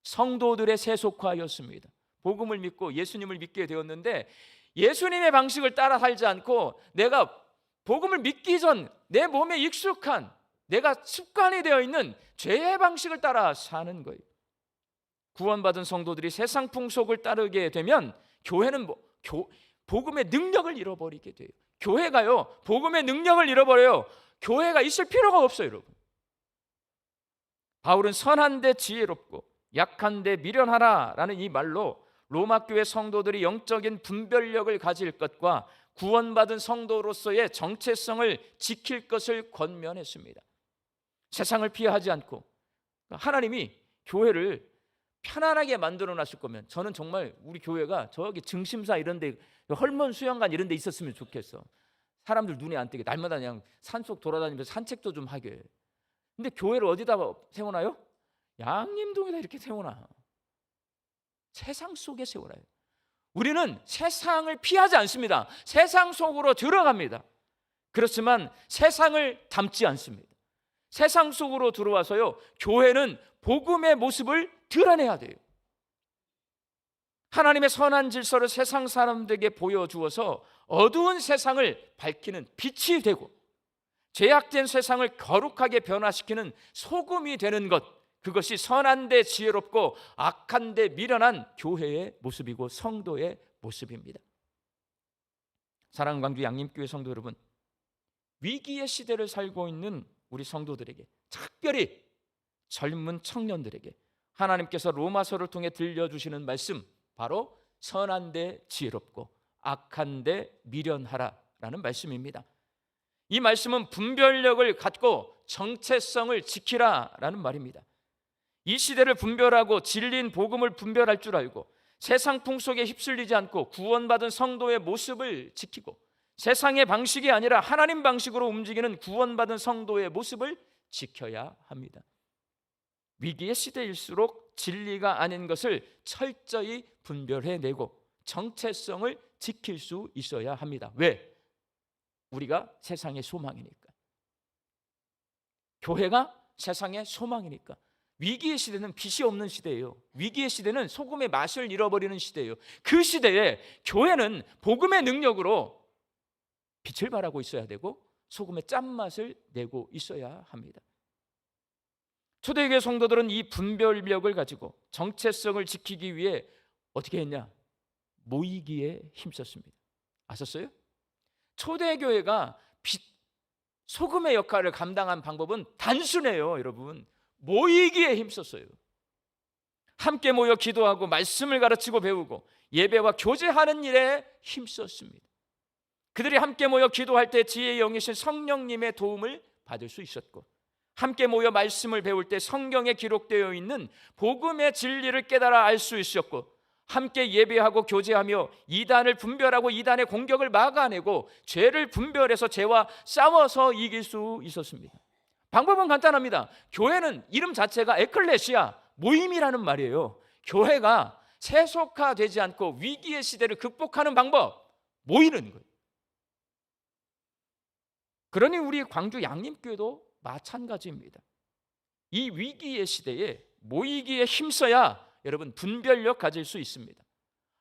성도들의 세속화였습니다. 복음을 믿고 예수님을 믿게 되었는데 예수님의 방식을 따라 살지 않고 내가 복음을 믿기 전 내 몸에 익숙한, 내가 습관이 되어 있는 죄의 방식을 따라 사는 거예요. 구원받은 성도들이 세상 풍속을 따르게 되면 교회는 복음의 능력을 잃어버리게 돼요. 교회가요, 복음의 능력을 잃어버려요. 교회가 있을 필요가 없어요, 여러분. 바울은 선한 데 지혜롭고 약한 데 미련하라 라는 이 말로 로마 교회 성도들이 영적인 분별력을 가질 것과 구원받은 성도로서의 정체성을 지킬 것을 권면했습니다. 세상을 피하지 않고 하나님이 교회를 편안하게 만들어 놨을 거면 저는 정말 우리 교회가 저기 증심사 이런 데, 헐먼 수영관 이런 데 있었으면 좋겠어. 사람들 눈에 안 띄게 날마다 그냥 산속 돌아다니면서 산책도 좀 하게. 근데 교회를 어디다 세워놔요? 양림동에다 이렇게 세워놔. 세상 속에 세워놔요. 우리는 세상을 피하지 않습니다. 세상 속으로 들어갑니다. 그렇지만 세상을 닮지 않습니다. 세상 속으로 들어와서요, 교회는 복음의 모습을 드러내야 돼요. 하나님의 선한 질서를 세상 사람들에게 보여주어서 어두운 세상을 밝히는 빛이 되고 죄악된 세상을 거룩하게 변화시키는 소금이 되는 것, 그것이 선한 데 지혜롭고 악한 데 미련한 교회의 모습이고 성도의 모습입니다. 사랑하는 광주 양림교회 성도 여러분, 위기의 시대를 살고 있는 우리 성도들에게, 특별히 젊은 청년들에게 하나님께서 로마서를 통해 들려주시는 말씀, 바로 선한 데 지혜롭고 악한 데 미련하라라는 말씀입니다. 이 말씀은 분별력을 갖고 정체성을 지키라라는 말입니다. 이 시대를 분별하고 진리인 복음을 분별할 줄 알고 세상 풍속에 휩쓸리지 않고 구원받은 성도의 모습을 지키고 세상의 방식이 아니라 하나님 방식으로 움직이는 구원받은 성도의 모습을 지켜야 합니다. 위기의 시대일수록 진리가 아닌 것을 철저히 분별해내고 정체성을 지킬 수 있어야 합니다. 왜? 우리가 세상의 소망이니까. 교회가 세상의 소망이니까. 위기의 시대는 빛이 없는 시대예요. 위기의 시대는 소금의 맛을 잃어버리는 시대예요. 그 시대에 교회는 복음의 능력으로 빛을 발하고 있어야 되고 소금의 짠맛을 내고 있어야 합니다. 초대교회 성도들은 이 분별력을 가지고 정체성을 지키기 위해 어떻게 했냐? 모이기에 힘썼습니다. 아셨어요? 초대교회가 소금의 역할을 감당한 방법은 단순해요, 여러분. 모이기에 힘썼어요. 함께 모여 기도하고 말씀을 가르치고 배우고 예배와 교제하는 일에 힘썼습니다. 그들이 함께 모여 기도할 때 지혜의 영이신 성령님의 도움을 받을 수 있었고, 함께 모여 말씀을 배울 때 성경에 기록되어 있는 복음의 진리를 깨달아 알 수 있었고, 함께 예배하고 교제하며 이단을 분별하고 이단의 공격을 막아내고 죄를 분별해서 죄와 싸워서 이길 수 있었습니다. 방법은 간단합니다. 교회는 이름 자체가 에클레시아, 모임이라는 말이에요. 교회가 세속화되지 않고 위기의 시대를 극복하는 방법, 모이는 거예요. 그러니 우리 광주 양림교회도 마찬가지입니다. 이 위기의 시대에 모이기에 힘써야 여러분 분별력 가질 수 있습니다.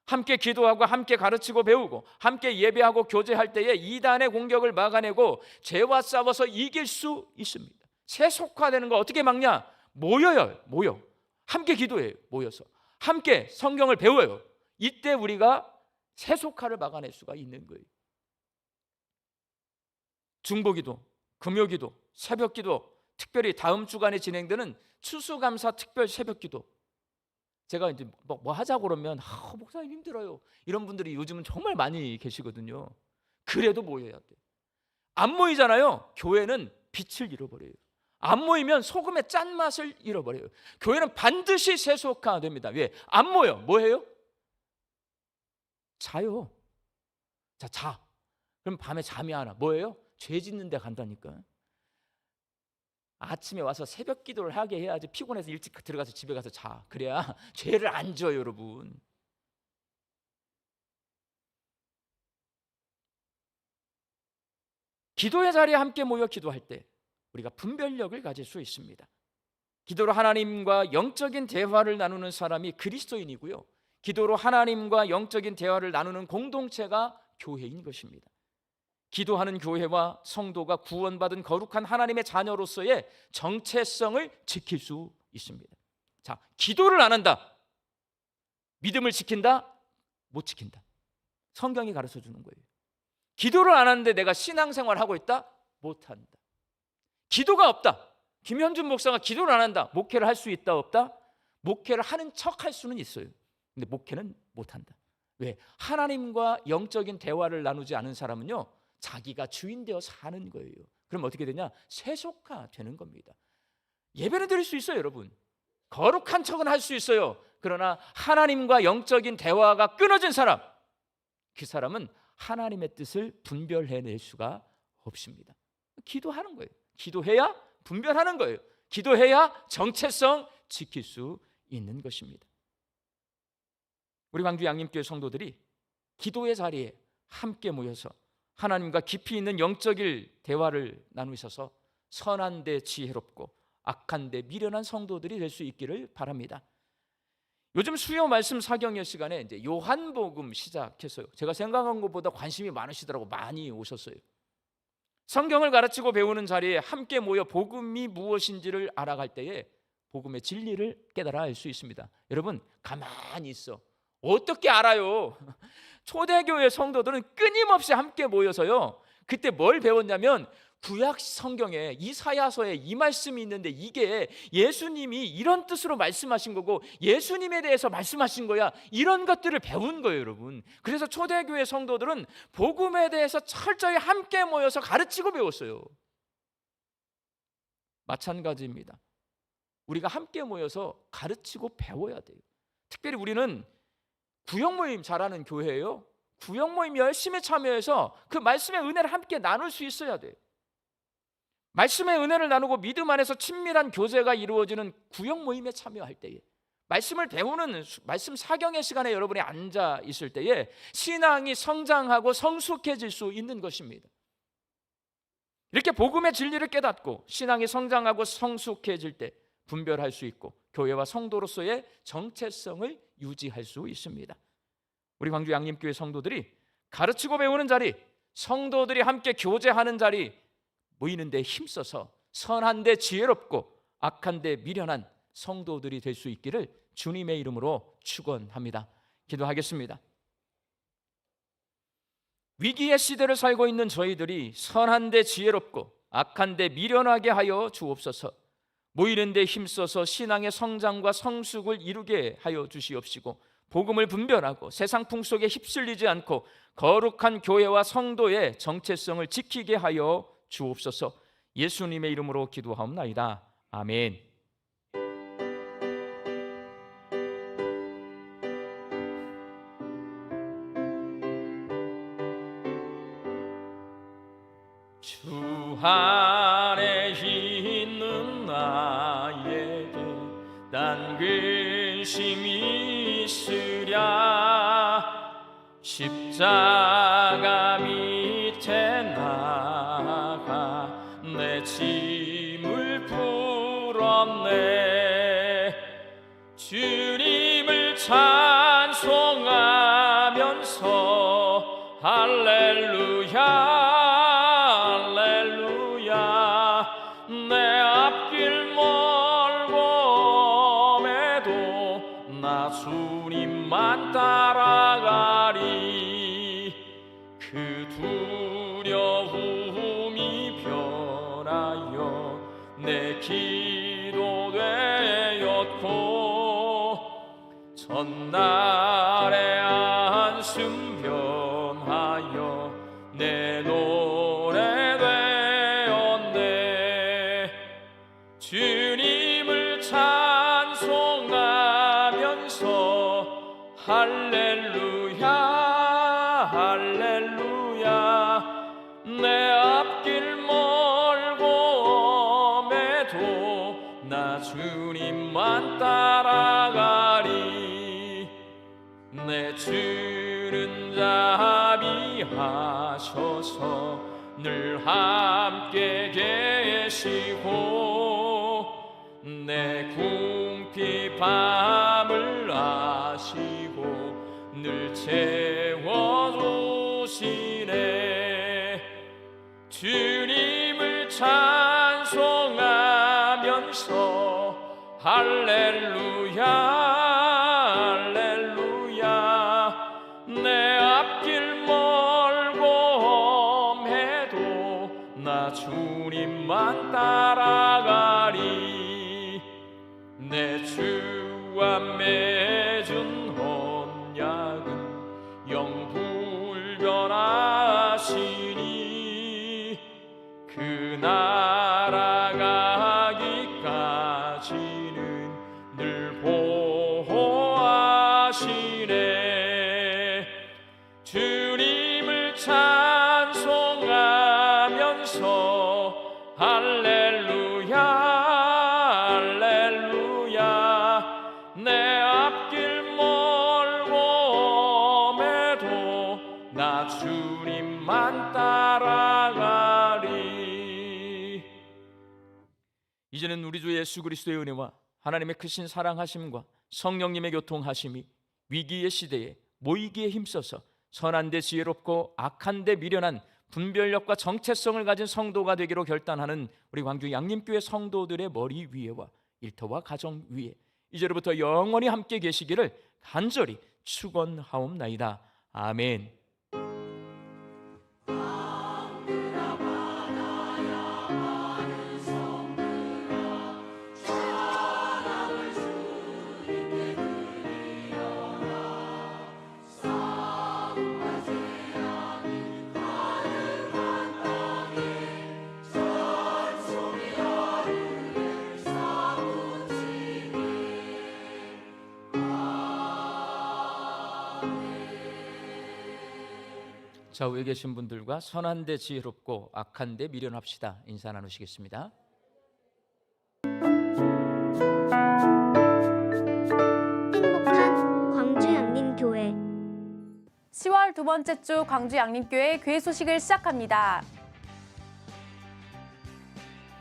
함께 기도하고 함께 가르치고 배우고 함께 예배하고 교제할 때에 이단의 공격을 막아내고 죄와 싸워서 이길 수 있습니다. 세속화되는 거 어떻게 막냐? 모여 함께 기도해요. 모여서 함께 성경을 배워요. 이때 우리가 세속화를 막아낼 수가 있는 거예요. 중보기도, 금요기도, 새벽기도, 특별히 다음 주간에 진행되는 추수감사 특별 새벽기도, 제가 이제 뭐 하자고 그러면 목사님 힘들어요 이런 분들이 요즘은 정말 많이 계시거든요. 그래도 모여야 돼요. 안 모이잖아요. 교회는 빛을 잃어버려요. 안 모이면 소금의 짠맛을 잃어버려요. 교회는 반드시 세속화됩니다. 왜? 안 모여. 뭐 해요? 자요. 자. 그럼 밤에 잠이 안 와. 뭐예요? 죄 짓는 데 간다니까. 아침에 와서 새벽 기도를 하게 해야지. 피곤해서 일찍 들어가서 집에 가서 자. 그래야 죄를 안 져요, 여러분. 기도의 자리에 함께 모여 기도할 때 우리가 분별력을 가질 수 있습니다. 기도로 하나님과 영적인 대화를 나누는 사람이 그리스도인이고요. 기도로 하나님과 영적인 대화를 나누는 공동체가 교회인 것입니다. 기도하는 교회와 성도가 구원받은 거룩한 하나님의 자녀로서의 정체성을 지킬 수 있습니다. 자, 기도를 안 한다. 믿음을 지킨다? 못 지킨다. 성경이 가르쳐 주는 거예요. 기도를 안 하는데 내가 신앙생활을 하고 있다? 못 한다. 기도가 없다. 김현준 목사가 기도를 안 한다. 목회를 할 수 있다 없다? 목회를 하는 척 할 수는 있어요. 근데 목회는 못 한다. 왜? 하나님과 영적인 대화를 나누지 않은 사람은요, 자기가 주인 되어 사는 거예요. 그럼 어떻게 되냐? 세속화되는 겁니다. 예배는 드릴 수 있어요, 여러분. 거룩한 척은 할 수 있어요. 그러나 하나님과 영적인 대화가 끊어진 사람, 그 사람은 하나님의 뜻을 분별해낼 수가 없습니다. 기도하는 거예요. 기도해야 분별하는 거예요. 기도해야 정체성 지킬 수 있는 것입니다. 우리 광주 양림교회 성도들이 기도의 자리에 함께 모여서 하나님과 깊이 있는 영적인 대화를 나누셔서 선한 데 지혜롭고 악한 데 미련한 성도들이 될 수 있기를 바랍니다. 요즘 수요 말씀 사경의 시간에 이제 요한복음 시작했어요. 제가 생각한 것보다 관심이 많으시더라고. 많이 오셨어요. 성경을 가르치고 배우는 자리에 함께 모여 복음이 무엇인지를 알아갈 때에 복음의 진리를 깨달아 알 수 있습니다. 여러분, 가만히 있어. 어떻게 알아요? 초대교회 성도들은 끊임없이 함께 모여서요, 그때 뭘 배웠냐면 구약 성경에 이사야서에 이 말씀이 있는데 이게 예수님이 이런 뜻으로 말씀하신 거고 예수님에 대해서 말씀하신 거야. 이런 것들을 배운 거예요, 여러분. 그래서 초대교회 성도들은 복음에 대해서 철저히 함께 모여서 가르치고 배웠어요. 마찬가지입니다. 우리가 함께 모여서 가르치고 배워야 돼요. 특별히 우리는 구역 모임 잘하는 교회예요. 구역 모임 열심히 참여해서 그 말씀의 은혜를 함께 나눌 수 있어야 돼요. 말씀의 은혜를 나누고 믿음 안에서 친밀한 교제가 이루어지는 구역 모임에 참여할 때에, 말씀을 배우는 말씀 사경의 시간에 여러분이 앉아 있을 때에 신앙이 성장하고 성숙해질 수 있는 것입니다. 이렇게 복음의 진리를 깨닫고 신앙이 성장하고 성숙해질 때 분별할 수 있고 교회와 성도로서의 정체성을 유지할 수 있습니다. 우리 광주 양림교회 성도들이 가르치고 배우는 자리, 성도들이 함께 교제하는 자리, 모이는 데 힘써서 선한 데 지혜롭고 악한 데 미련한 성도들이 될 수 있기를 주님의 이름으로 축원합니다. 기도하겠습니다. 위기의 시대를 살고 있는 저희들이 선한 데 지혜롭고 악한 데 미련하게 하여 주옵소서. 모이는 데 힘써서 신앙의 성장과 성숙을 이루게 하여 주시옵시고 복음을 분별하고 세상 풍속에 휩쓸리지 않고 거룩한 교회와 성도의 정체성을 지키게 하여 주옵소서. 예수님의 이름으로 기도하옵나이다. 아멘. 주 안에 있는 나에게 난 근심이 있으랴. 십자가 밑에 나가 내 짐을 풀었네. 할렐루야 할렐루야 내 앞길 멀고매도 나 주님만 따라가리 그 두려움이 변하여 내 기도 되었고 전날의 안심 변하여 내 노래 되었네 주님을 찬송하면서 할렐루야 할렐루야 내 앞길 멀고매도 나 주님만 따라가리 내 주는 자비하셔서 늘 함께 계시고 내 궁핍 밤을 아시고 늘 채워주시네 주님을 찬송하면서 할렐루야 할렐루야 내 앞길 멀고매도 나 주님만 따라가리 내 주와 맺은 언약은 영불변하시니 그 나라가기까지는 늘 보호하시네 주님을 찬송하면서 할렐루야 할렐루야 내 앞길 멀고매도 나 주님만 따라가리 이제는 우리 주 예수 그리스도의 은혜와 하나님의 크신 사랑하심과 성령님의 교통하심이 위기의 시대에 모이기에 힘써서 선한 데 지혜롭고 악한 데 미련한 분별력과 정체성을 가진 성도가 되기로 결단하는 우리 광주 양림교회 성도들의 머리 위에와 일터와 가정 위에 이제로부터 영원히 함께 계시기를 간절히 축원하옵나이다. 아멘. 좌우에 계신 분들과 선한 데 지혜롭고 악한 데 미련합시다. 인사 나누시겠습니다. 행복한 광주 양림교회 10월 두 번째 주 광주 양림교회 교회 소식을 시작합니다.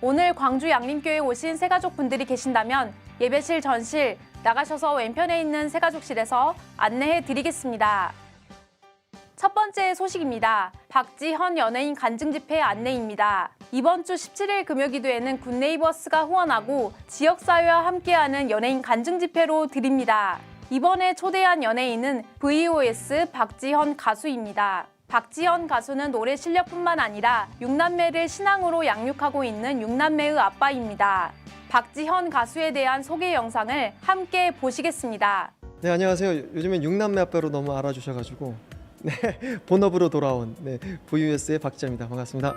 오늘 광주 양림교회에 오신 새가족분들이 계신다면 예배실 전실 나가셔서 왼편에 있는 새가족실에서 안내해 드리겠습니다. 첫 번째 소식입니다. 박지현 연예인 간증집회 안내입니다. 이번 주 17일 금요기도에는 굿네이버스가 후원하고 지역사회와 함께하는 연예인 간증집회로 드립니다. 이번에 초대한 연예인은 VOS 박지현 가수입니다. 박지현 가수는 노래 실력뿐만 아니라 6남매를 신앙으로 양육하고 있는 6남매의 아빠입니다. 박지현 가수에 대한 소개 영상을 함께 보시겠습니다. 네, 안녕하세요. 요즘엔 6남매 아빠로 너무 알아주셔가지고 네, 본업으로 돌아온 VOS의 박지현입니다. 반갑습니다.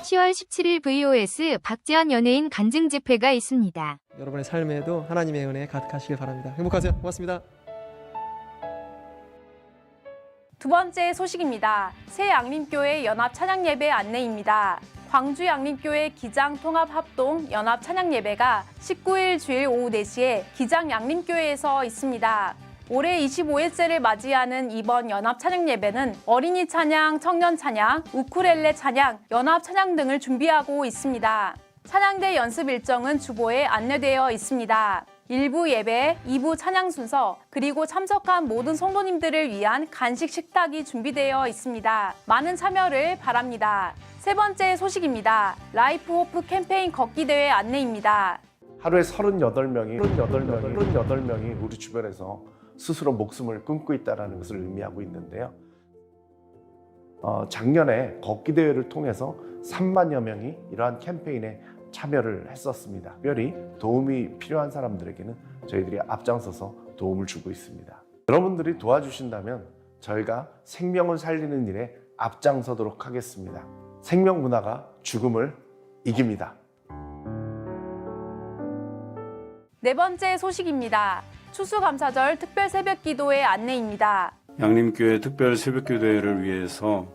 (10월 17일) VOS 박지현 연예인 간증 집회가 있습니다. 여러분의 삶에도 하나님의 은혜 가득하시길 바랍니다. 행복하세요. 고맙습니다. 두 번째 소식입니다. 새 양림교회 연합 찬양 예배 안내입니다. 광주 양림교회 기장 통합 합동 연합 찬양 예배가 19일 주일 오후 4시에 기장 양림교회에서 있습니다. 올해 25일째를 맞이하는 이번 연합 찬양 예배는 어린이 찬양, 청년 찬양, 우쿨렐레 찬양, 연합 찬양 등을 준비하고 있습니다. 찬양대 연습 일정은 주보에 안내되어 있습니다. 1부 예배, 2부 찬양 순서, 그리고 참석한 모든 성도님들을 위한 간식 식탁이 준비되어 있습니다. 많은 참여를 바랍니다. 세 번째 소식입니다. 라이프 호프 캠페인 걷기 대회 안내입니다. 하루에 38명이 우리 주변에서 스스로 목숨을 끊고 있다는 것을 의미하고 있는데요. 작년에 걷기 대회를 통해서 3만여 명이 이러한 캠페인에 참여를 했었습니다. 특별히 도움이 필요한 사람들에게는 저희들이 앞장서서 도움을 주고 있습니다. 여러분들이 도와주신다면 저희가 생명을 살리는 일에 앞장서도록 하겠습니다. 생명 문화가 죽음을 이깁니다. 네 번째 소식입니다. 추수감사절 특별 새벽기도의 안내입니다. 양림교회 특별 새벽기도회를 위해서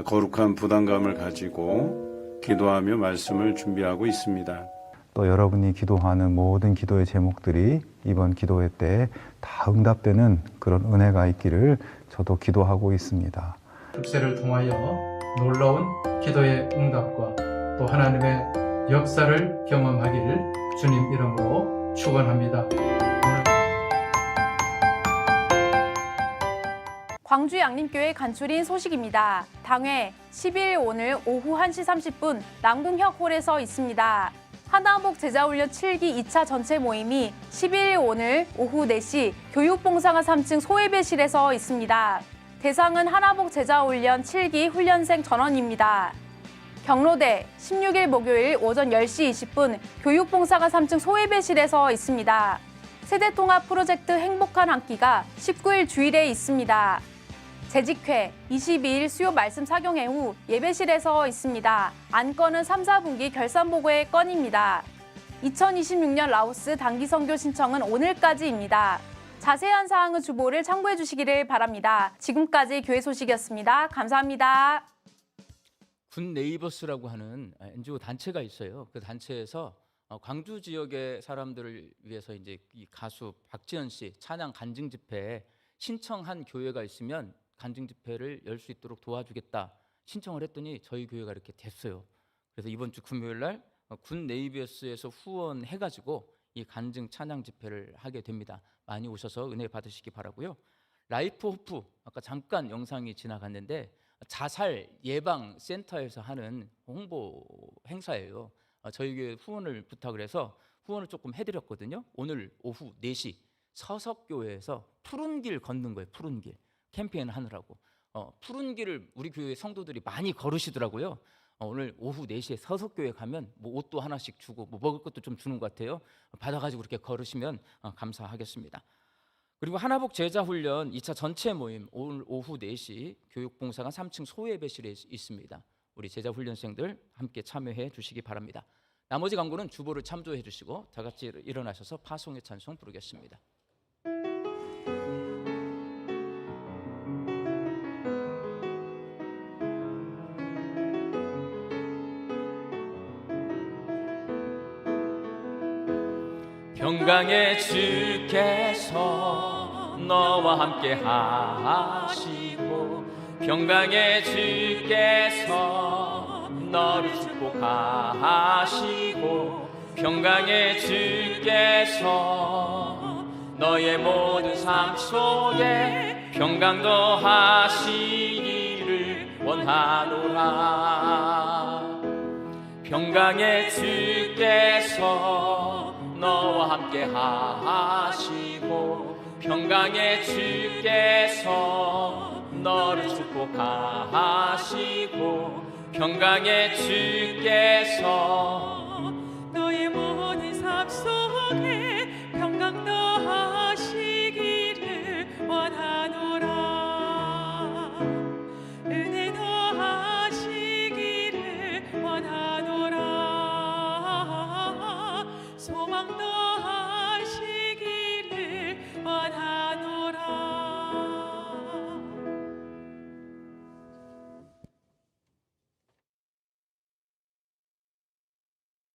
거룩한 부담감을 가지고 기도하며 말씀을 준비하고 있습니다. 또 여러분이 기도하는 모든 기도의 제목들이 이번 기도회 때 다 응답되는 그런 은혜가 있기를 저도 기도하고 있습니다. 특세를 통하여 놀라운 기도의 응답과 또 하나님의 역사를 경험하기를 주님 이름으로 축원합니다. 광주 양림교회 간추린 소식입니다. 당회 10일 오늘 오후 1시 30분 남궁혁홀에서 있습니다. 하나복 제자훈련 7기 2차 전체 모임이 11일 오늘 오후 4시 교육봉사관 3층 소예배실에서 있습니다. 대상은 하나복 제자훈련 7기 훈련생 전원입니다. 경로대 16일 목요일 오전 10시 20분 교육봉사관 3층 소예배실에서 있습니다. 세대통합 프로젝트 행복한 한 끼가 19일 주일에 있습니다. 재직회 22일 수요 말씀 사경회 후 예배실에서 있습니다. 안건은 3, 4분기 결산보고의 건입니다. 2026년 라오스 단기 선교 신청은 오늘까지입니다. 자세한 사항은 주보를 참고해 주시기를 바랍니다. 지금까지 교회 소식이었습니다. 감사합니다. 군 네이버스라고 하는 NGO 단체가 있어요. 그 단체에서 광주 지역의 사람들을 위해서 이제 이 가수 박지현 씨 찬양 간증 집회에 신청한 교회가 있으면 간증 집회를 열 수 있도록 도와주겠다 신청을 했더니 저희 교회가 이렇게 됐어요. 그래서 이번 주 금요일 날 군 네이버스에서 후원해가지고 이 간증 찬양 집회를 하게 됩니다. 많이 오셔서 은혜 받으시기 바라고요. 라이프 호프 아까 잠깐 영상이 지나갔는데 자살 예방 센터에서 하는 홍보 행사예요. 저희 교회 후원을 부탁을 해서 후원을 조금 해드렸거든요. 오늘 오후 4시 서석교회에서 푸른 길 걷는 거예요. 푸른 길 캠페인 하느라고 푸른 길을 우리 교회 성도들이 많이 걸으시더라고요. 오늘 오후 4시에 서석교회 가면 뭐 옷도 하나씩 주고 뭐 먹을 것도 좀 주는 것 같아요. 받아가지고 이렇게 걸으시면 감사하겠습니다. 그리고 하나복 제자훈련 2차 전체 모임 오늘 오후 4시 교육봉사관 3층 소예배실에 있습니다. 우리 제자훈련생들 함께 참여해 주시기 바랍니다. 나머지 광고는 주보를 참조해 주시고 다 같이 일어나셔서 파송의 찬송 부르겠습니다. 평강의 주께서 너와 함께 하시고 평강의 주께서 너를 축복하시고 평강의 주께서 너의 모든 삶 속에 평강 더하시기를 원하노라. 평강의 주께서 너와 함께 하시고 평강의 주께서 너를 축복하시고 평강의 주께서 너의 모든 삶 속에 평강 더하시고